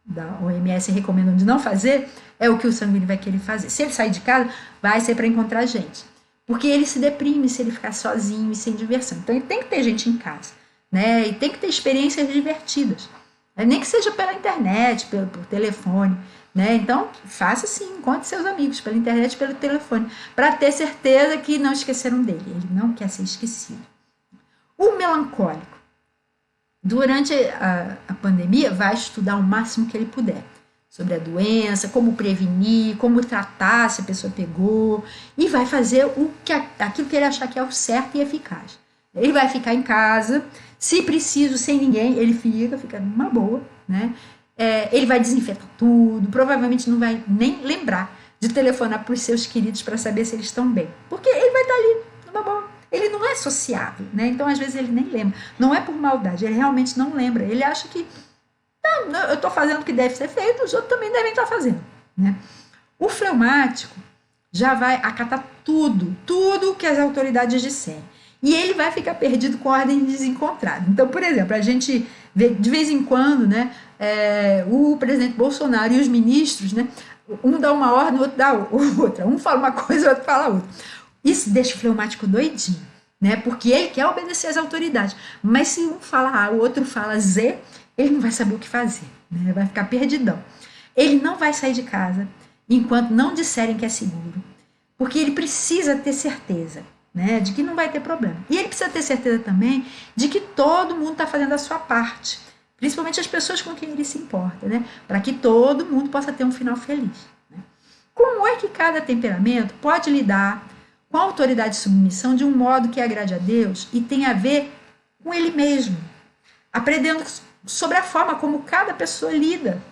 da OMS recomendam de não fazer é o que o sanguíneo vai querer fazer. Se ele sair de casa, vai ser para encontrar gente. Porque ele se deprime se ele ficar sozinho e sem diversão. Então ele tem que ter gente em casa, né? E tem que ter experiências divertidas. Nem que seja pela internet, por telefone. Né? Então, faça sim, encontre seus amigos pela internet, pelo telefone, para ter certeza que não esqueceram dele. Ele não quer ser esquecido. O melancólico, durante a pandemia, vai estudar o máximo que ele puder sobre a doença, como prevenir, como tratar se a pessoa pegou, e vai fazer aquilo que ele achar que é o certo e eficaz. Ele vai ficar em casa, se preciso, sem ninguém, ele fica numa boa, né? Ele vai desinfetar tudo, provavelmente não vai nem lembrar de telefonar para os seus queridos para saber se eles estão bem, porque ele vai estar ali numa boa. Ele não é sociável, né? Então às vezes ele nem lembra. Não é por maldade, ele realmente não lembra. Ele acha que eu estou fazendo o que deve ser feito, os outros também devem estar fazendo. Né? O fleumático já vai acatar tudo que as autoridades disserem. E ele vai ficar perdido com ordem desencontrada. Então, por exemplo, a gente vê de vez em quando, né, o presidente Bolsonaro e os ministros, né, um dá uma ordem, o outro dá outra. Um fala uma coisa, o outro fala outra. Isso deixa o fleumático doidinho, né, porque ele quer obedecer às autoridades. Mas se um fala A, o outro fala Z, ele não vai saber o que fazer, né, vai ficar perdidão. Ele não vai sair de casa enquanto não disserem que é seguro, porque ele precisa ter certeza, né, de que não vai ter problema. E ele precisa ter certeza também de que todo mundo está fazendo a sua parte, principalmente as pessoas com quem ele se importa, né, para que todo mundo possa ter um final feliz. Né? Como é que cada temperamento pode lidar com a autoridade e submissão de um modo que agrade a Deus e tem a ver com ele mesmo, aprendendo sobre a forma como cada pessoa lida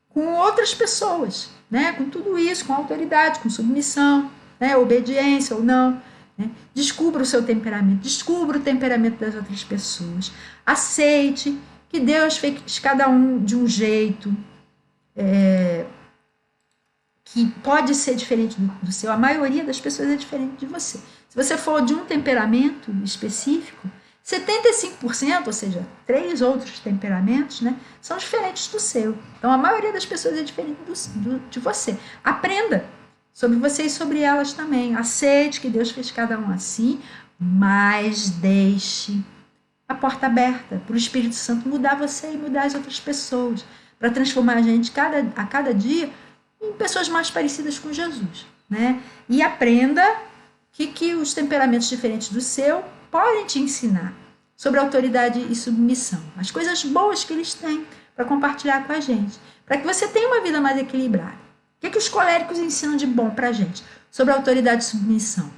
com outras pessoas, né, com tudo isso, com autoridade, com submissão, né, obediência ou não. Né? Descubra o seu temperamento, descubra o temperamento das outras pessoas. Aceite que Deus fez cada um de um jeito que pode ser diferente do seu. A maioria das pessoas é diferente de você. Se você for de um temperamento específico, 75%, ou seja, 3 outros temperamentos, né, são diferentes do seu. Então, a maioria das pessoas é diferente de você. Aprenda sobre você e sobre elas também. Aceite que Deus fez cada um assim, mas deixe a porta aberta para o Espírito Santo mudar você e mudar as outras pessoas, para transformar a gente a cada dia em pessoas mais parecidas com Jesus, né? E aprenda que os temperamentos diferentes do seu podem te ensinar sobre autoridade e submissão, as coisas boas que eles têm para compartilhar com a gente, para que você tenha uma vida mais equilibrada. O que os coléricos ensinam de bom para a gente sobre autoridade e submissão?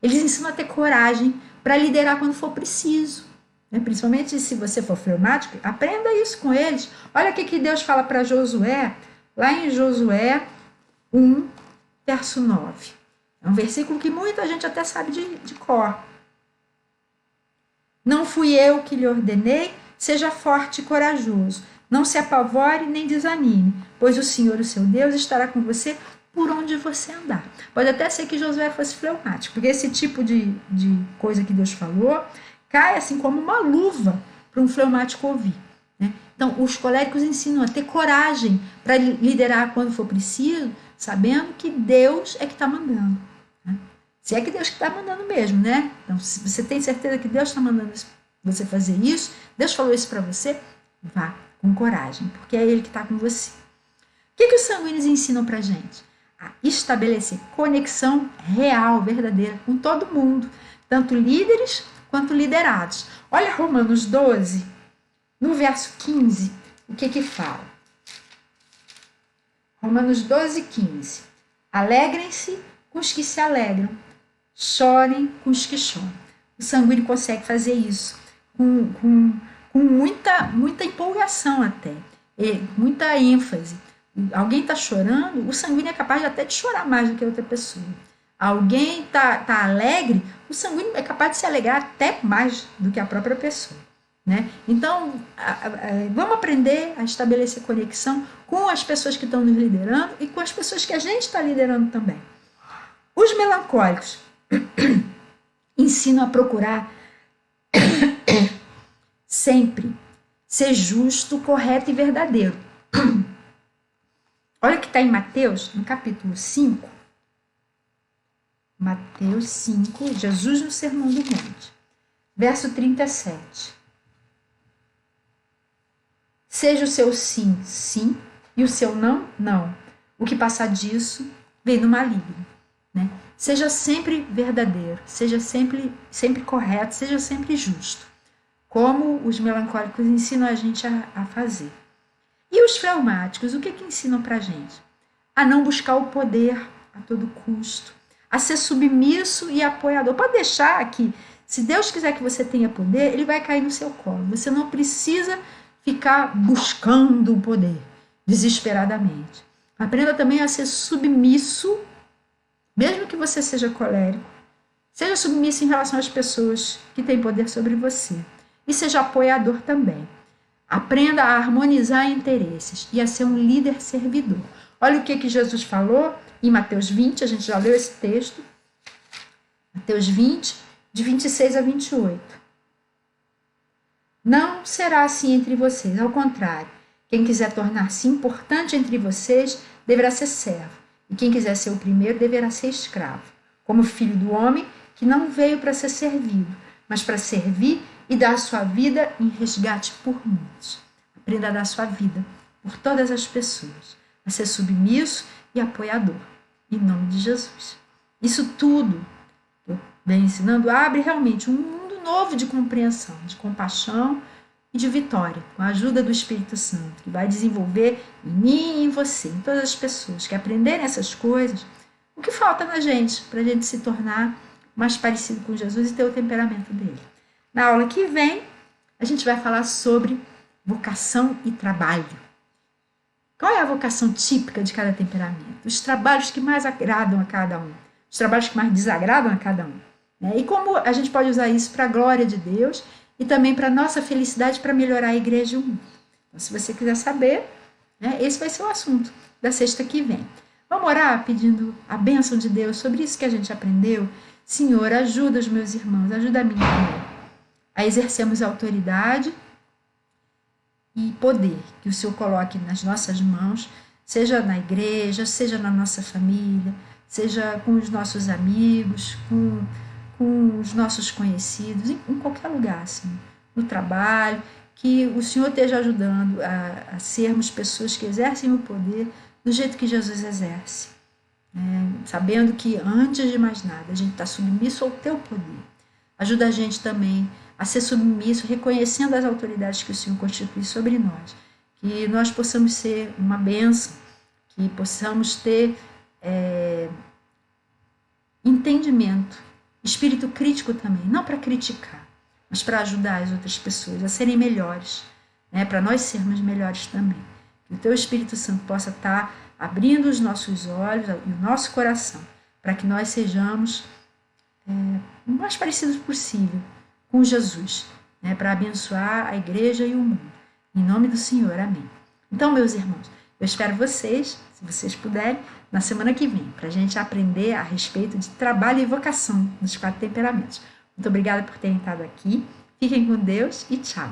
Eles ensinam a ter coragem para liderar quando for preciso, né? Principalmente se você for fleumático, aprenda isso com eles. Olha o que Deus fala para Josué, lá em Josué 1, verso 9. É um versículo que muita gente até sabe de cor. Não fui eu que lhe ordenei, seja forte e corajoso. Não se apavore nem desanime, pois o Senhor, o seu Deus, estará com você por onde você andar. Pode até ser que Josué fosse fleumático, porque esse tipo de coisa que Deus falou cai assim como uma luva para um fleumático ouvir, né? Então, os coléricos ensinam a ter coragem para liderar quando for preciso, sabendo que Deus é que está mandando, né? Se é que Deus que está mandando mesmo, né? Então, se você tem certeza que Deus está mandando você fazer isso, Deus falou isso para você, vá com coragem, porque é Ele que está com você. O que os sanguíneos ensinam para a gente? A estabelecer conexão real, verdadeira, com todo mundo, tanto líderes quanto liderados. Olha Romanos 12, no verso 15, o que fala? Romanos 12, 15. Alegrem-se com os que se alegram, chorem com os que choram. O sanguíneo consegue fazer isso com muita empolgação até, muita ênfase. Alguém está chorando, o sanguíneo é capaz até de chorar mais do que a outra pessoa. Alguém tá alegre, o sanguíneo é capaz de se alegrar até mais do que a própria pessoa, né? Então, vamos aprender a estabelecer conexão com as pessoas que estão nos liderando e com as pessoas que a gente está liderando também. Os melancólicos ensinam a procurar sempre ser justo, correto e verdadeiro. Olha o que está em Mateus, no capítulo 5. Mateus 5, Jesus no Sermão do Monte, verso 37. Seja o seu sim, sim, e o seu não, não. O que passar disso vem do maligno, né? Seja sempre verdadeiro, seja sempre correto, seja sempre justo, como os melancólicos ensinam a gente a fazer. E os fleumáticos, o que ensinam para a gente? A não buscar o poder a todo custo, a ser submisso e apoiador. Pode deixar que, se Deus quiser que você tenha poder, Ele vai cair no seu colo. Você não precisa ficar buscando o poder desesperadamente. Aprenda também a ser submisso, mesmo que você seja colérico. Seja submisso em relação às pessoas que têm poder sobre você. E seja apoiador também. Aprenda a harmonizar interesses e a ser um líder servidor. Olha o que Jesus falou em Mateus 20, a gente já leu esse texto. Mateus 20, de 26 a 28. Não será assim entre vocês, ao contrário. Quem quiser tornar-se importante entre vocês deverá ser servo, e quem quiser ser o primeiro deverá ser escravo, como filho do homem que não veio para ser servido, mas para servir e dar a sua vida em resgate por muitos. Aprenda a dar a sua vida por todas as pessoas, a ser submisso e apoiador, em nome de Jesus. Isso tudo que eu venho ensinando abre realmente um mundo novo de compreensão, de compaixão e de vitória, com a ajuda do Espírito Santo, que vai desenvolver em mim e em você, em todas as pessoas que aprenderem essas coisas. O que falta na gente para a gente se tornar mais parecido com Jesus e ter o temperamento dele? Na aula que vem, a gente vai falar sobre vocação e trabalho. Qual é a vocação típica de cada temperamento? Os trabalhos que mais agradam a cada um, os trabalhos que mais desagradam a cada um, né? E como a gente pode usar isso para a glória de Deus e também para a nossa felicidade, para melhorar a igreja e o mundo. Então, se você quiser saber, né, esse vai ser o assunto da sexta que vem. Vamos orar pedindo a bênção de Deus sobre isso que a gente aprendeu? Senhor, ajuda os meus irmãos, ajuda a mim também a exercermos autoridade e poder que o Senhor coloque nas nossas mãos, seja na igreja, seja na nossa família, seja com os nossos amigos, com os nossos conhecidos, em qualquer lugar, assim, no trabalho, que o Senhor esteja ajudando a sermos pessoas que exercem o poder do jeito que Jesus exerce, né? Sabendo que, antes de mais nada, a gente está submisso ao teu poder. Ajuda a gente também a ser submisso, reconhecendo as autoridades que o Senhor constitui sobre nós, que nós possamos ser uma bênção, que possamos ter entendimento, espírito crítico também, não para criticar, mas para ajudar as outras pessoas a serem melhores, né? Para nós sermos melhores também. Que o teu Espírito Santo possa estar abrindo os nossos olhos e o nosso coração, para que nós sejamos o mais parecidos possível com Jesus, né? Para abençoar a igreja e o mundo. Em nome do Senhor, amém. Então, meus irmãos, eu espero vocês, se vocês puderem, na semana que vem, para a gente aprender a respeito de trabalho e vocação dos 4 temperamentos. Muito obrigada por terem estado aqui. Fiquem com Deus e tchau.